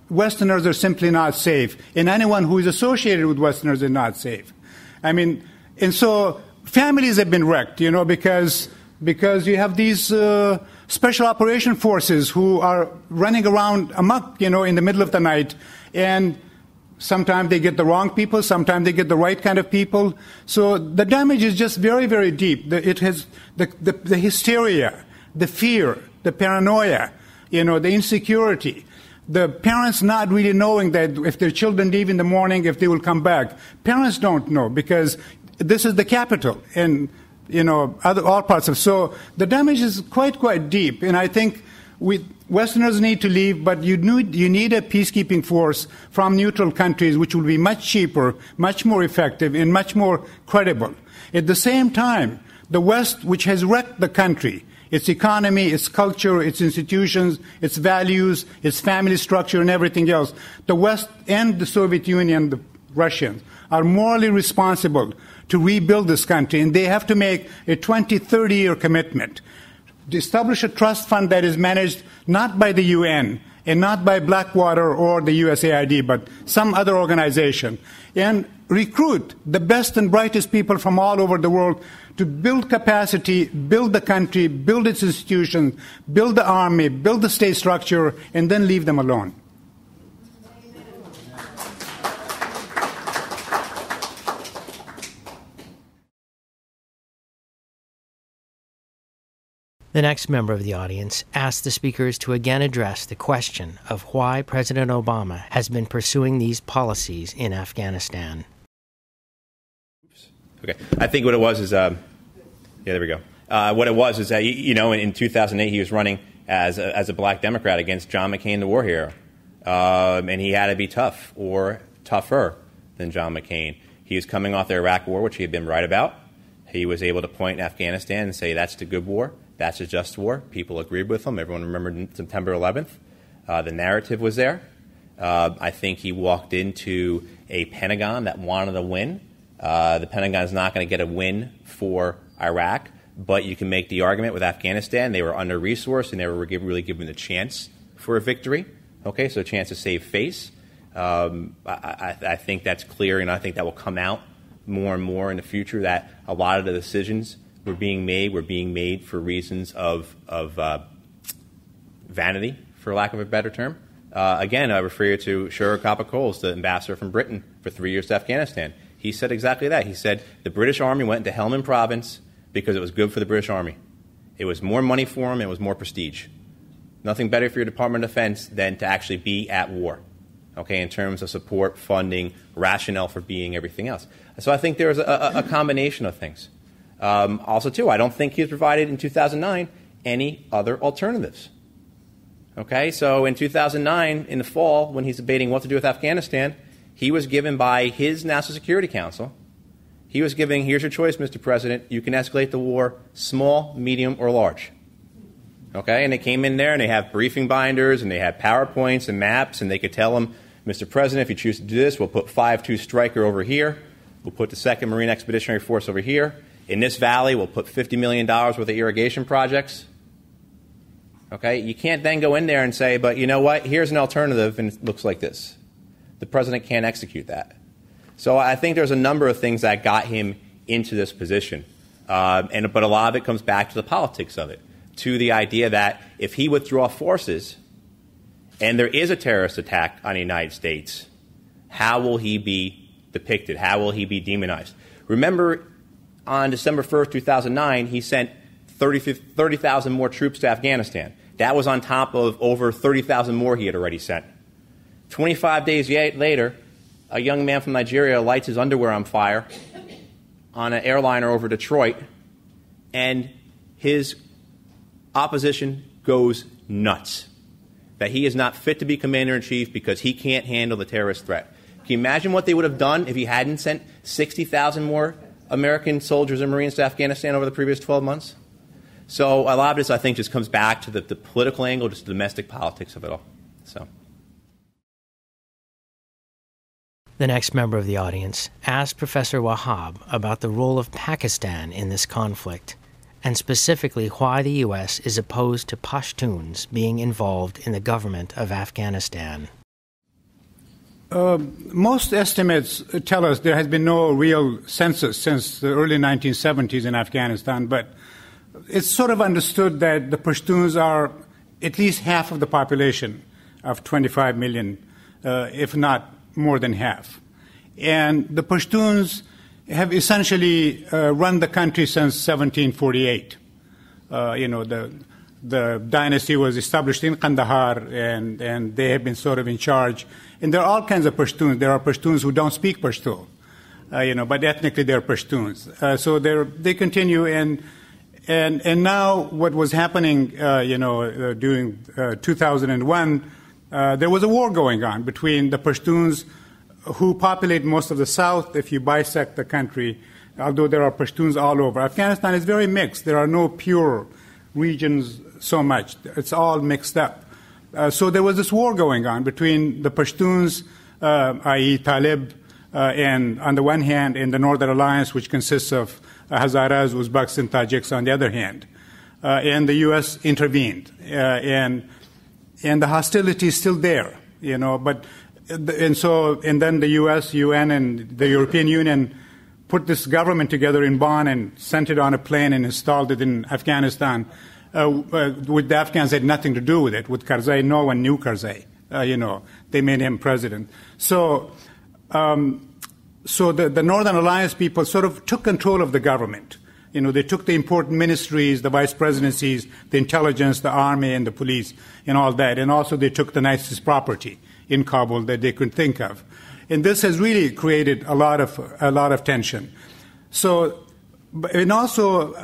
Westerners are simply not safe. And anyone who is associated with Westerners is not safe. I mean, and so families have been wrecked, you know, because you have these special operation forces who are running around amok, you know, in the middle of the night, and sometimes they get the wrong people, sometimes they get the right kind of people. So the damage is just very, very deep. It has the hysteria, the fear, the paranoia, you know, the insecurity, the parents not really knowing that if their children leave in the morning, if they will come back. Parents don't know because this is the capital, and you know, all parts of. So the damage is quite deep, and I think Westerners need to leave, but you need a peacekeeping force from neutral countries, which will be much cheaper, much more effective, and much more credible. At the same time, the West, which has wrecked the country, its economy, its culture, its institutions, its values, its family structure, and everything else, the West and the Soviet Union, the Russians, are morally responsible to rebuild this country, and they have to make a 20, 30-year commitment to establish a trust fund that is managed not by the UN and not by Blackwater or the USAID, but some other organization, and recruit the best and brightest people from all over the world to build capacity, build the country, build its institutions, build the army, build the state structure, and then leave them alone. The next member of the audience asked the speakers to again address the question of why President Obama has been pursuing these policies in Afghanistan. Okay, I think what it was is, yeah, there we go. What it was is that, you know, in 2008 he was running as a black Democrat against John McCain, the war hero, and he had to be tough or tougher than John McCain. He was coming off the Iraq war, which he had been right about. He was able to point at Afghanistan and say that's the good war. That's a just war. People agreed with him. Everyone remembered September 11th. The narrative was there. I think he walked into a Pentagon that wanted to win. The Pentagon is not going to get a win for Iraq, but you can make the argument with Afghanistan. They were under-resourced, and they were really given a chance for a victory. Okay, so a chance to save face. I think that's clear, and I think that will come out more and more in the future, that a lot of the decisions were being made for reasons of vanity, for lack of a better term. Again, I refer you to Sherwood Copper-Coles, the ambassador from Britain for 3 years to Afghanistan. He said exactly that. He said the British Army went into Helmand Province because it was good for the British Army. It was more money for them. It was more prestige. Nothing better for your Department of Defense than to actually be at war. okay, in terms of support, funding, rationale for being, everything else. So I think there's a combination of things. Also, too, I don't think he was provided in 2009 any other alternatives. Okay, so in 2009, in the fall, when he's debating what to do with Afghanistan, he was given by his National Security Council, he was giving, here's your choice, Mr. President, you can escalate the war small, medium, or large. Okay, and they came in there and they have briefing binders and they had PowerPoints and maps, and they could tell him, Mr. President, if you choose to do this, we'll put 5-2 Stryker over here, we'll put the 2nd Marine Expeditionary Force over here. In this valley, we'll put $50 million worth of irrigation projects. Okay, you can't then go in there and say, but you know what, here's an alternative, and it looks like this. The president can't execute that. So I think there's a number of things that got him into this position. But a lot of it comes back to the politics of it, to the idea that if he withdraws forces and there is a terrorist attack on the United States, how will he be depicted? How will he be demonized? Remember, on December 1st, 2009, he sent 30,000 more troops to Afghanistan. That was on top of over 30,000 more he had already sent. 25 days later, a young man from Nigeria lights his underwear on fire on an airliner over Detroit, and his opposition goes nuts that he is not fit to be commander-in-chief because he can't handle the terrorist threat. Can you imagine what they would have done if he hadn't sent 60,000 more American soldiers and Marines to Afghanistan over the previous 12 months? So a lot of this, I think, just comes back to the political angle, just the domestic politics of it all. So. The next member of the audience asked Professor Wahab about the role of Pakistan in this conflict, and specifically why the U.S. is opposed to Pashtuns being involved in the government of Afghanistan. Most estimates tell us there has been no real census since the early 1970s in Afghanistan, but it's sort of understood that the Pashtuns are at least half of the population of 25 million, if not more than half. And the Pashtuns have essentially run the country since 1748. The dynasty was established in Kandahar, and they have been sort of in charge. And there are all kinds of Pashtuns. There are Pashtuns who don't speak Pashto, but ethnically they're Pashtuns. So they continue, and now what was happening, during 2001, there was a war going on between the Pashtuns who populate most of the south. If you bisect the country, although there are Pashtuns all over, Afghanistan is very mixed. There are no pure regions so much. It's all mixed up. So there was this war going on between the Pashtuns, i.e. Talib, and on the one hand, and the Northern Alliance, which consists of Hazaras, Uzbeks, and Tajiks on the other hand. And the U.S. intervened. And the hostility is still there, but and then the U.S., UN, and the European Union put this government together in Bonn and sent it on a plane and installed it in Afghanistan. With the Afghans had nothing to do with it. With Karzai, no one knew Karzai. They made him president. So the Northern Alliance people sort of took control of the government. They took the important ministries, the vice presidencies, the intelligence, the army, and the police, and all that. And also they took the nicest property in Kabul that they could think of. And this has really created a lot of tension. So, and also,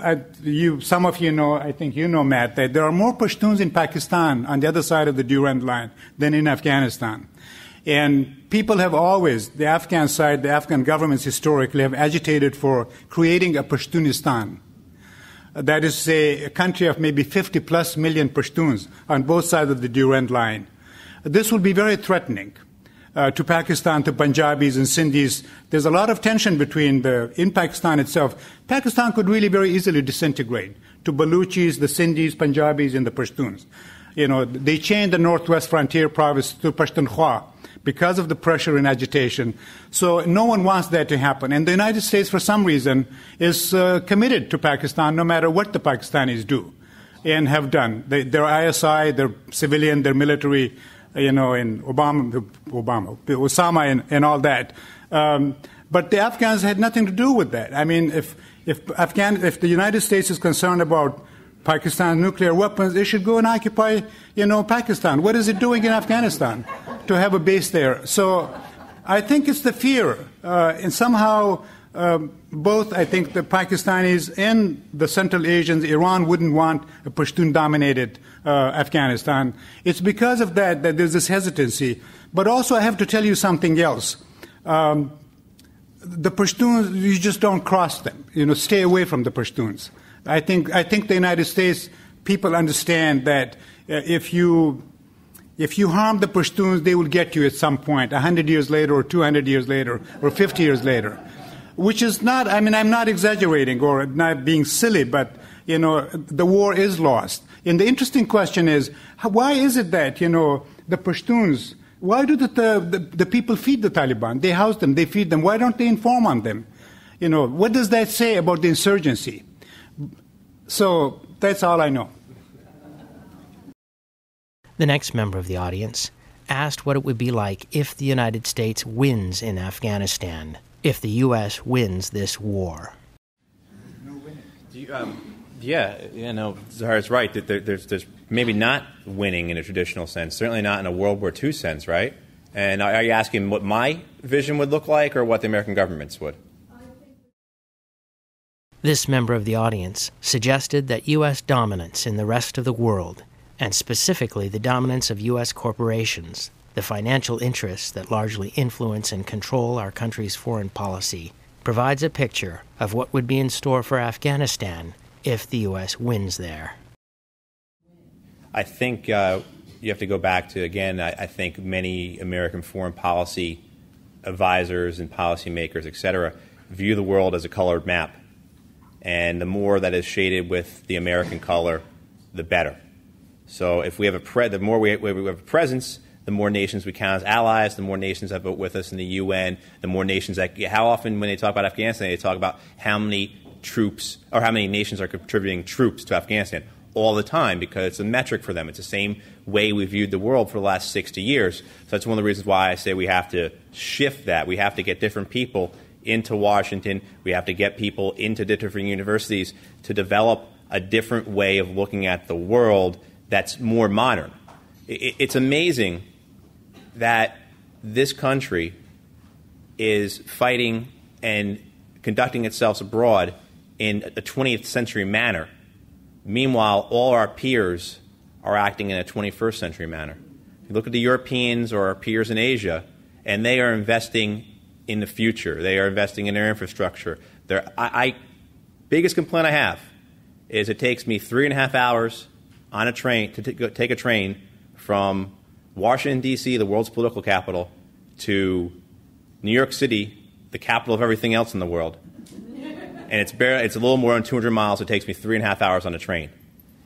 some of you know, I think you know, Matt, that there are more Pashtuns in Pakistan on the other side of the Durand line than in Afghanistan. And people have always, the Afghan side, the Afghan governments historically have agitated for creating a Pashtunistan. That is, say, a country of maybe 50+ million Pashtuns on both sides of the Durand line. This will be very threatening to Pakistan, to Punjabis and Sindhis. There's a lot of tension in Pakistan itself. Pakistan could really very easily disintegrate to Baluchis, the Sindhis, Punjabis, and the Pashtuns. They changed the northwest frontier province to Pashtunkhwa because of the pressure and agitation. So no one wants that to happen. And the United States, for some reason, is committed to Pakistan no matter what the Pakistanis do and have done. They're ISI, they're civilian, they're military, and Osama and all that. But the Afghans had nothing to do with that. I mean, if the United States is concerned about Pakistan's nuclear weapons, it should go and occupy, Pakistan. What is it doing in Afghanistan? to have a base there. So I think it's the fear. And somehow both, I think, the Pakistanis and the Central Asians, Iran wouldn't want a Pashtun-dominated Afghanistan. It's because of that there's this hesitancy. But also I have to tell you something else. The Pashtuns, you just don't cross them. Stay away from the Pashtuns. I think the United States people understand that if you harm the Pashtuns, they will get you at some point, 100 years later or 200 years later or 50 years later, which is not, I'm not exaggerating or not being silly, but, the war is lost. And the interesting question is, why is it that, the Pashtuns, why do the people feed the Taliban? They house them, they feed them. Why don't they inform on them? What does that say about the insurgency? So that's all I know. The next member of the audience asked what it would be like if the United States wins in Afghanistan, if the U.S. wins this war. Zahar's right that there's maybe not winning in a traditional sense, certainly not in a World War II sense, right? And are you asking what my vision would look like or what the American government's would? This member of the audience suggested that U.S. dominance in the rest of the world, and specifically the dominance of U.S. corporations, the financial interests that largely influence and control our country's foreign policy, provides a picture of what would be in store for Afghanistan if the U.S. wins there. I think you have to go back to, again, I think many American foreign policy advisors and policymakers, et cetera, view the world as a colored map. And the more that is shaded with the American color, the better. So if we have the more we have a presence, the more nations we count as allies, the more nations that vote with us in the UN, the more nations that, how often when they talk about Afghanistan, they talk about how many troops or how many nations are contributing troops to Afghanistan all the time, because it's a metric for them. It's the same way we viewed the world for the last 60 years. So that's one of the reasons why I say we have to shift that. We have to get different people into Washington. We have to get people into different universities to develop a different way of looking at the world that's more modern. It's amazing that this country is fighting and conducting itself abroad in a 20th century manner. Meanwhile, all our peers are acting in a 21st century manner. You look at the Europeans or our peers in Asia, and they are investing in the future. They are investing in their infrastructure. Biggest complaint I have is it takes me 3.5 hours on a train to take a train from Washington, D.C., the world's political capital, to New York City, the capital of everything else in the world. And it's a little more than 200 miles. It takes me 3.5 hours on a train.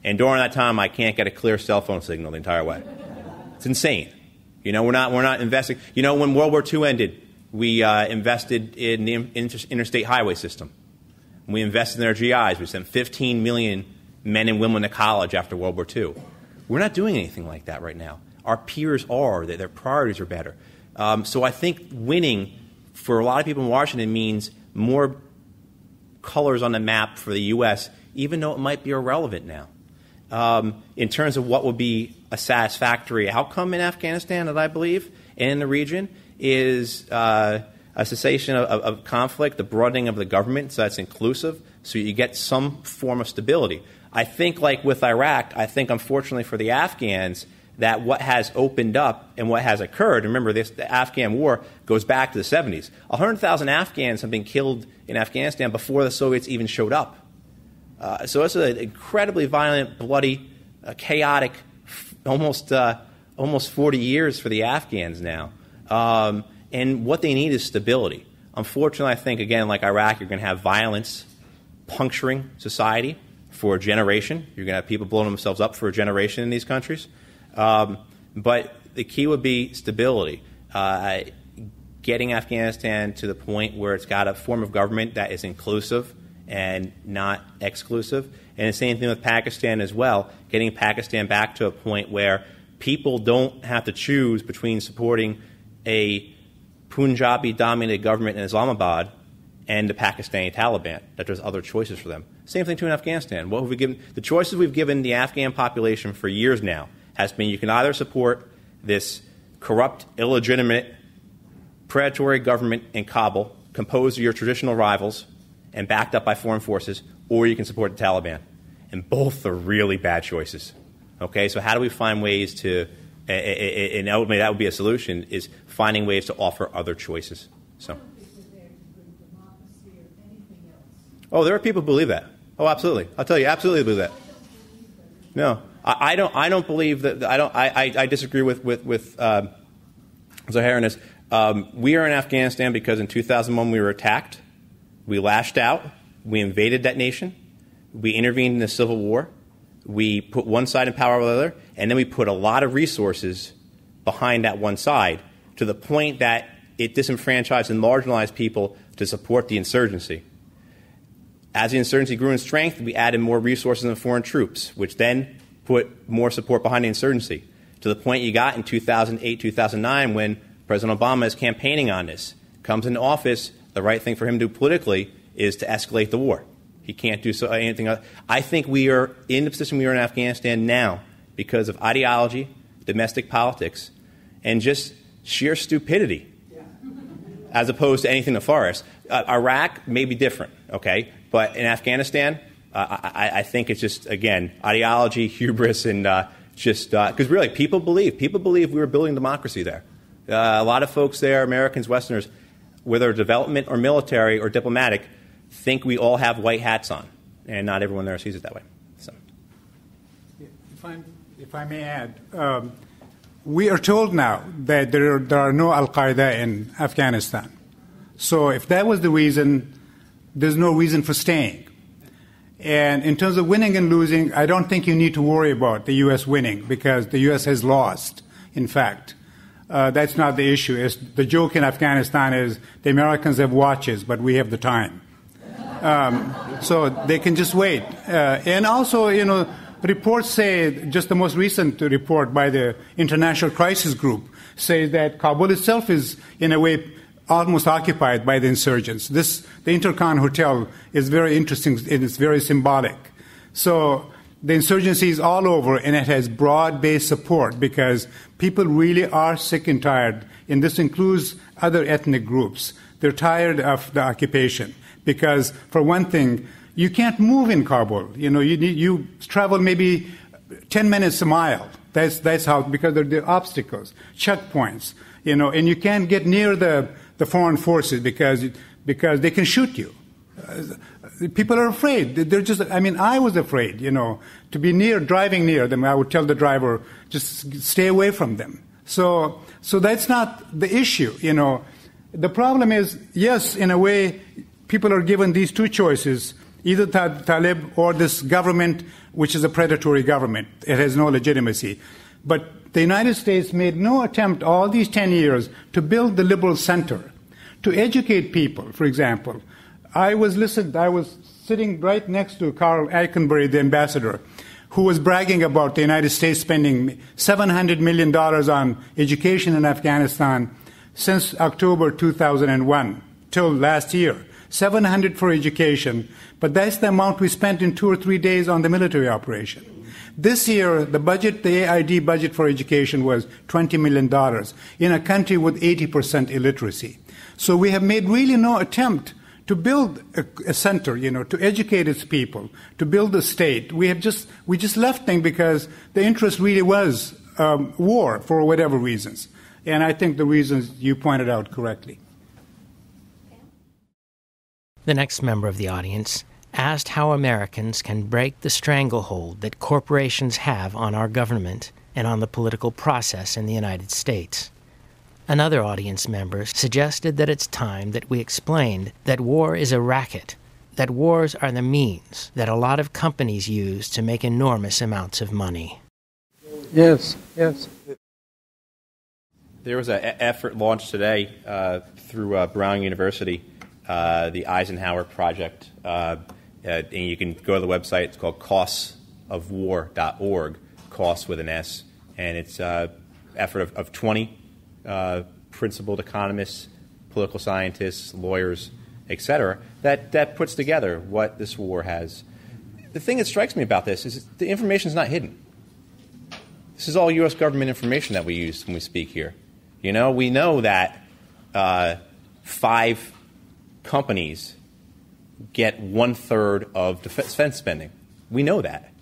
And during that time, I can't get a clear cell phone signal the entire way. It's insane. We're not investing. When World War II ended, we invested in the interstate highway system. We invested in our GIs. We sent 15 million men and women to college after World War II. We're not doing anything like that right now. Our peers are. Their priorities are better. So I think winning for a lot of people in Washington means more colors on the map for the U.S., even though it might be irrelevant now. In terms of what would be a satisfactory outcome in Afghanistan, that I believe, and in the region, is a cessation of conflict, the broadening of the government so that's inclusive, so you get some form of stability. I think, like with Iraq, I think, unfortunately for the Afghans, that what has opened up and what has occurred, remember the Afghan war goes back to the 70s. 100,000 Afghans have been killed in Afghanistan before the Soviets even showed up. So it's an incredibly violent, bloody, chaotic, almost 40 years for the Afghans now. And what they need is stability. Unfortunately, I think, again, like Iraq, you're going to have violence puncturing society for a generation. You're going to have people blowing themselves up for a generation in these countries. But the key would be stability. Getting Afghanistan to the point where it's got a form of government that is inclusive and not exclusive. And the same thing with Pakistan as well, getting Pakistan back to a point where people don't have to choose between supporting a Punjabi-dominated government in Islamabad and the Pakistani Taliban, that there's other choices for them. Same thing too in Afghanistan. What have we given? The choices we've given the Afghan population for years now has been you can either support this corrupt, illegitimate, predatory government in Kabul, composed of your traditional rivals and backed up by foreign forces, or you can support the Taliban. And both are really bad choices. Okay, so how do we find ways to, and ultimately that would be a solution, is finding ways to offer other choices. So. Oh, there are people who believe that. Oh, absolutely. I'll tell you, absolutely believe that. No, I don't believe that. I disagree with ZAHER in this. We are in Afghanistan because in 2001 we were attacked. We lashed out. We invaded that nation. We intervened in the civil war. We put one side in power with the other, and then we put a lot of resources behind that one side to the point that it disenfranchised and marginalized people to support the insurgency. As the insurgency grew in strength, we added more resources and foreign troops, which then put more support behind the insurgency, to the point you got in 2008, 2009, when President Obama is campaigning on this. Comes into office, the right thing for him to do politically is to escalate the war. He can't do anything else. I think we are in the position we are in Afghanistan now because of ideology, domestic politics, and just sheer stupidity, as opposed to anything nefarious. Iraq may be different, okay? But in Afghanistan, I think it's just, again, ideology, hubris, and because really, people believe we were building democracy there. A lot of folks there, Americans, Westerners, whether development or military or diplomatic, think we all have white hats on, and not everyone there sees it that way. So, if I may add, we are told now that there are no Al-Qaeda in Afghanistan. So if that was the reason, there's no reason for staying. And in terms of winning and losing, I don't think you need to worry about the U.S. winning because the U.S. has lost, in fact. That's not the issue. The joke in Afghanistan is the Americans have watches, but we have the time. So they can just wait. And also, reports say, just the most recent report by the International Crisis Group says that Kabul itself is, in a way, almost occupied by the insurgents. The Intercon Hotel is very interesting and it's very symbolic. So the insurgency is all over and it has broad-based support because people really are sick and tired, and this includes other ethnic groups. They're tired of the occupation because, for one thing, you can't move in Kabul. You travel maybe 10 minutes a mile. That's how, because there are the obstacles, checkpoints, and you can't get near the foreign forces because they can shoot you. People are afraid. They're just, I was afraid, to be driving near them. I would tell the driver, just stay away from them. So that's not the issue, The problem is, yes, in a way, people are given these two choices, either Talib or this government, which is a predatory government. It has no legitimacy. But the United States made no attempt all these 10 years to build the liberal center, to educate people, for example. I was sitting right next to Carl Eikenberry, the ambassador, who was bragging about the United States spending $700 million on education in Afghanistan since October 2001 till last year. 700 for education, but that's the amount we spent in 2 or 3 days on the military operation. This year, the AID budget for education was $20 million in a country with 80% illiteracy. So we have made really no attempt to build a center, to educate its people, to build a state. We just left things because the interest really was war for whatever reasons. And I think the reasons you pointed out correctly. The next member of the audience asked how Americans can break the stranglehold that corporations have on our government and on the political process in the United States. Another audience member suggested that it's time that we explained that war is a racket, that wars are the means that a lot of companies use to make enormous amounts of money. Yes. There was an effort launched today through Brown University, the Eisenhower Project, and you can go to the website. It's called costsofwar.org, costs with an S, and it's an effort of 20 principled economists, political scientists, lawyers, etc., that puts together what this war has. The thing that strikes me about this is the information is not hidden. This is all U.S. government information that we use when we speak here. You know, we know that 5 companies get 1/3 of defense spending. We know that.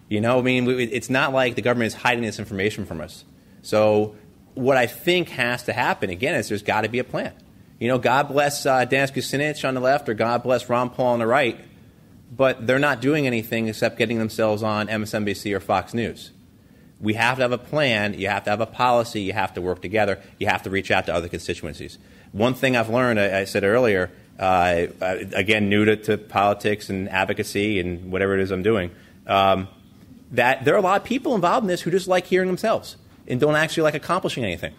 You know, I mean, it's not like the government is hiding this information from us. So what I think has to happen, again, is there's got to be a plan. You know, God bless Danis Kucinich on the left, or God bless Ron Paul on the right, but they're not doing anything except getting themselves on MSNBC or Fox News. We have to have a plan. You have to have a policy. You have to work together. You have to reach out to other constituencies. One thing I've learned, I said earlier, again, new to politics and advocacy and whatever it is I'm doing, that there are a lot of people involved in this who just like hearing themselves and don't actually like accomplishing anything.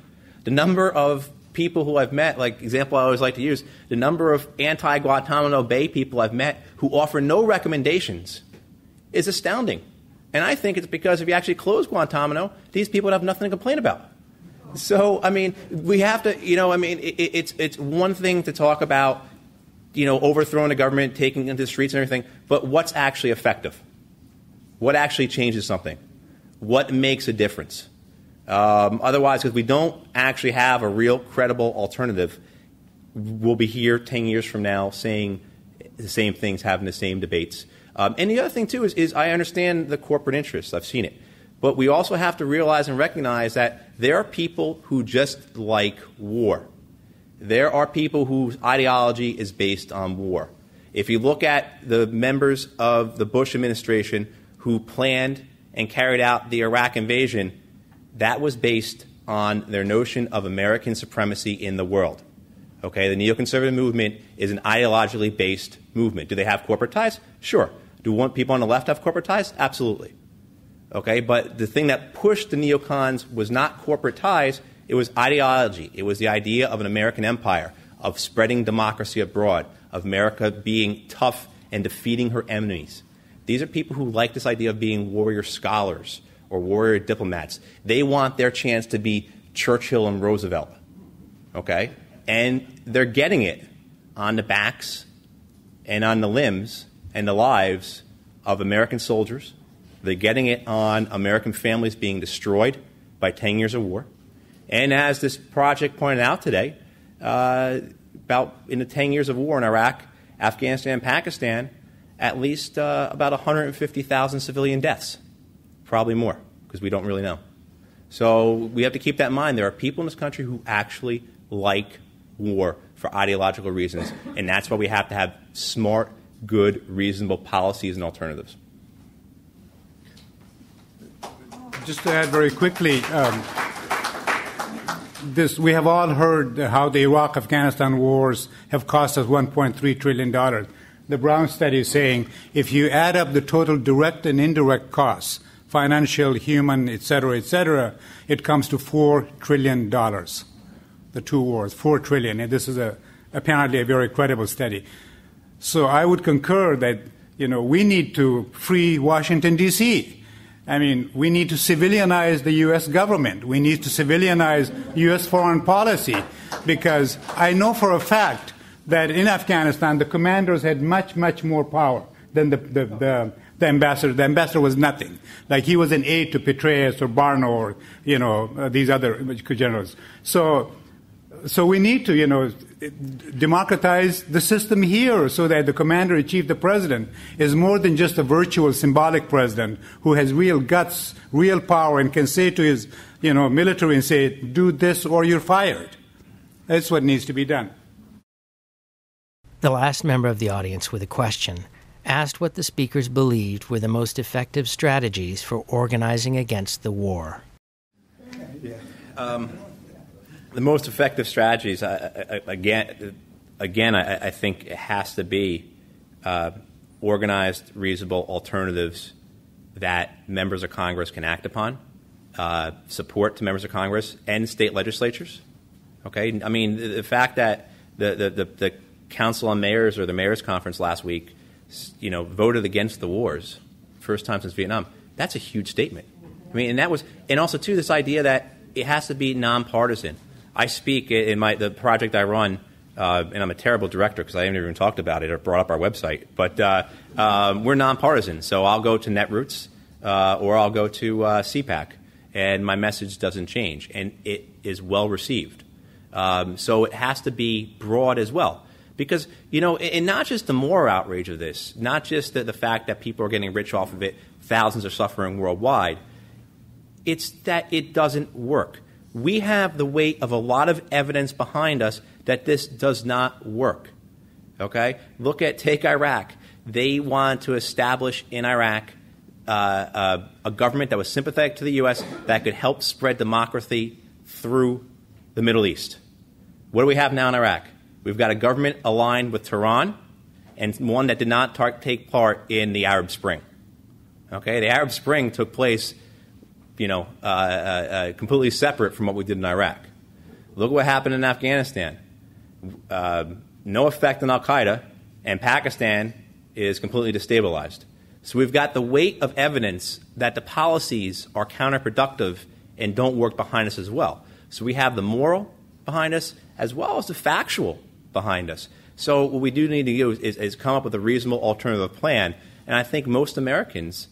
The number of people who I've met, like example I always like to use, the number of anti-Guantanamo Bay people I've met who offer no recommendations is astounding. And I think it's because if you actually close Guantanamo, these people would have nothing to complain about. So, I mean, we have to, you know, I mean, it's one thing to talk about, you know, overthrowing the government, taking into the streets and everything, but what's actually effective? What actually changes something? What makes a difference? Otherwise, because we don't actually have a real credible alternative, we'll be here 10 years from now saying the same things, having the same debates. And the other thing, too, is I understand the corporate interests. I've seen it. But we also have to realize and recognize that there are people who just like war. There are people whose ideology is based on war. If you look at the members of the Bush administration who planned and carried out the Iraq invasion, that was based on their notion of American supremacy in the world. Okay, the neoconservative movement is an ideologically based movement. Do they have corporate ties? Sure. Do people on the left have corporate ties? Absolutely. Okay, but the thing that pushed the neocons was not corporate ties, it was ideology. It was the idea of an American empire, of spreading democracy abroad, of America being tough and defeating her enemies. These are people who like this idea of being warrior scholars or warrior diplomats. They want their chance to be Churchill and Roosevelt. Okay? And they're getting it on the backs and on the limbs and the lives of American soldiers. They're getting it on American families being destroyed by 10 years of war. And as this project pointed out today, about in the 10 years of war in Iraq, Afghanistan, and Pakistan, at least about 150,000 civilian deaths. Probably more, because we don't really know. So we have to keep that in mind. There are people in this country who actually like war for ideological reasons, and that's why we have to have smart, good, reasonable policies and alternatives. Just to add very quickly, we have all heard how the Iraq-Afghanistan wars have cost us $1.3 trillion. The Brown study is saying if you add up the total direct and indirect costs, financial, human, et cetera, it comes to $4 trillion. The two wars, $4 trillion. And this is apparently a very credible study. So I would concur that, you know, we need to free Washington, D.C. I mean, we need to civilianize the U.S. government. We need to civilianize U.S. foreign policy, because I know for a fact that in Afghanistan the commanders had much, much more power than the ambassador. The ambassador was nothing. Like he was an aide to Petraeus or Barno or, you know, these other generals. So we need to, you know, democratize the system here so that the commander-in-chief, the president, is more than just a virtual symbolic president who has real guts, real power, and can say to his, you know, military and say, do this or you're fired. That's what needs to be done. The last member of the audience with a question asked what the speakers believed were the most effective strategies for organizing against the war. The most effective strategies, again, I think it has to be organized, reasonable alternatives that members of Congress can act upon, support to members of Congress and state legislatures. Okay, I mean the fact that the Council on Mayors or the Mayors Conference last week, you know, voted against the wars, first time since Vietnam. That's a huge statement. I mean, and also too this idea that it has to be nonpartisan. I speak in the project I run, and I'm a terrible director because I haven't even talked about it or brought up our website. But we're nonpartisan, so I'll go to Netroots or I'll go to CPAC, and my message doesn't change, and it is well received. So it has to be broad as well. Because, and not just the moral outrage of this, not just the fact that people are getting rich off of it, thousands are suffering worldwide, it's that it doesn't work. We have the weight of a lot of evidence behind us that this does not work. Okay? Take Iraq. They wanted to establish in Iraq a government that was sympathetic to the U.S. that could help spread democracy through the Middle East. What do we have now in Iraq? We've got a government aligned with Tehran and one that did not take part in the Arab Spring. Okay? The Arab Spring took place, completely separate from what we did in Iraq. Look what happened in Afghanistan. No effect on al-Qaeda, and Pakistan is completely destabilized. So we've got the weight of evidence that the policies are counterproductive and don't work behind us as well. So we have the moral behind us as well as the factual behind us. So what we do need to do is come up with a reasonable alternative plan, and I think most Americans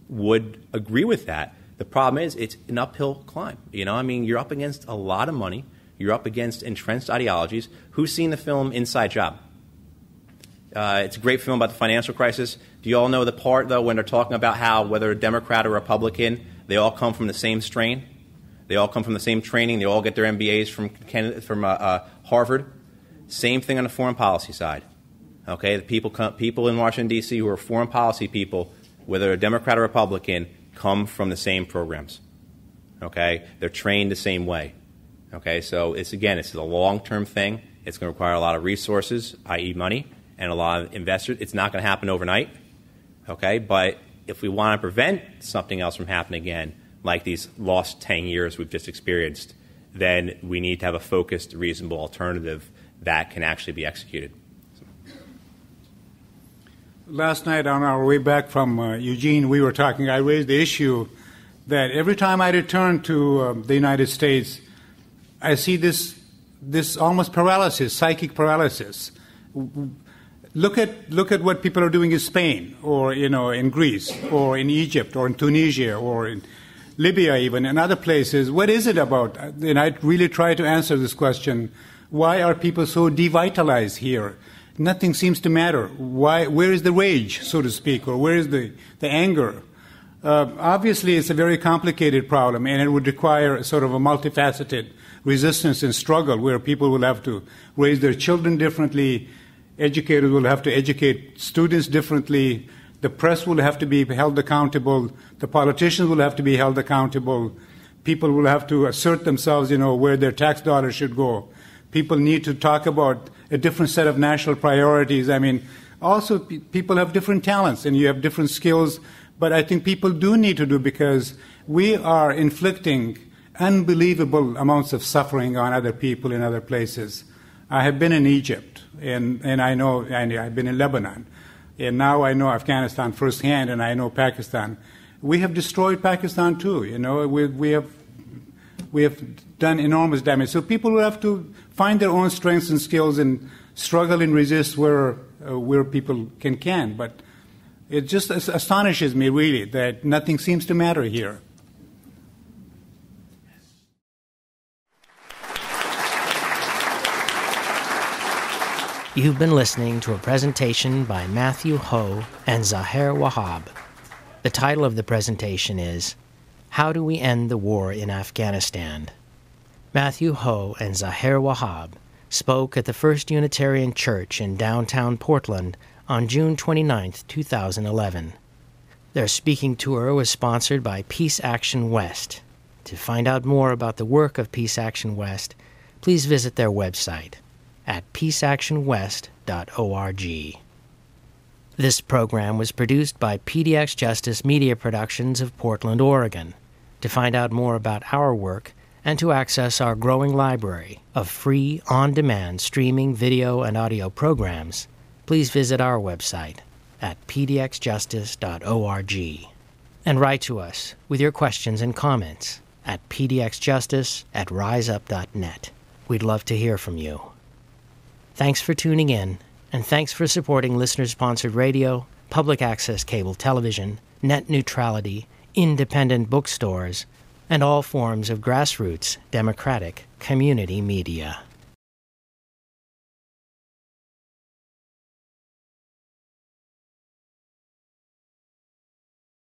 would agree with that. The problem is it's an uphill climb. You're up against a lot of money. You're up against entrenched ideologies. Who's seen the film Inside Job? It's a great film about the financial crisis. Do you all know the part, though, when they're talking about how whether a Democrat or Republican, they all come from the same strain? They all come from the same training. They all get their MBAs from Harvard. Same thing on the foreign policy side. Okay, the people in Washington, D.C. who are foreign policy people, whether a Democrat or Republican, come from the same programs. Okay, they're trained the same way. Okay, so it's a long-term thing. It's going to require a lot of resources, i.e. money, and a lot of investors. It's not going to happen overnight. Okay, but if we want to prevent something else from happening again, like these lost 10 years we've just experienced, then we need to have a focused, reasonable alternative that can actually be executed. Last night on our way back from Eugene, I raised the issue that every time I return to the United States, I see this almost paralysis, psychic paralysis. Look at what people are doing in Spain, or in Greece, or in Egypt, or in Tunisia, or in Libya, even in other places. What is it about? And I really try to answer this question: why are people so devitalized here? Nothing seems to matter. Where is the rage, so to speak, or where is the anger? Obviously, it's a very complicated problem, and it would require sort of a multifaceted resistance and struggle where people will have to raise their children differently, educators will have to educate students differently, the press will have to be held accountable, the politicians will have to be held accountable, people will have to assert themselves, where their tax dollars should go. People need to talk about a different set of national priorities. Also people have different talents and you have different skills, but I think people do need to do, because we are inflicting unbelievable amounts of suffering on other people in other places. I have been in Egypt, and I've been in Lebanon, and now I know Afghanistan firsthand, and I know Pakistan. We have destroyed Pakistan too. We have done enormous damage. So people will have to find their own strengths and skills and struggle and resist where people can. But it just astonishes me, really, that nothing seems to matter here. You've been listening to a presentation by Matthew Ho and ZAHER Wahab. The title of the presentation is How Do We End the War in Afghanistan? Matthew Ho and ZAHER Wahab spoke at the First Unitarian Church in downtown Portland on June 29, 2011. Their speaking tour was sponsored by Peace Action West. To find out more about the work of Peace Action West, please visit their website at peaceactionwest.org. This program was produced by pdxjustice Media Productions of Portland, Oregon. To find out more about our work and to access our growing library of free, on-demand streaming video and audio programs, please visit our website at pdxjustice.org. And write to us with your questions and comments at pdxjustice@riseup.net. We'd love to hear from you. Thanks for tuning in, and thanks for supporting listener-sponsored radio, public access cable television, net neutrality, independent bookstores, and all forms of grassroots democratic community media.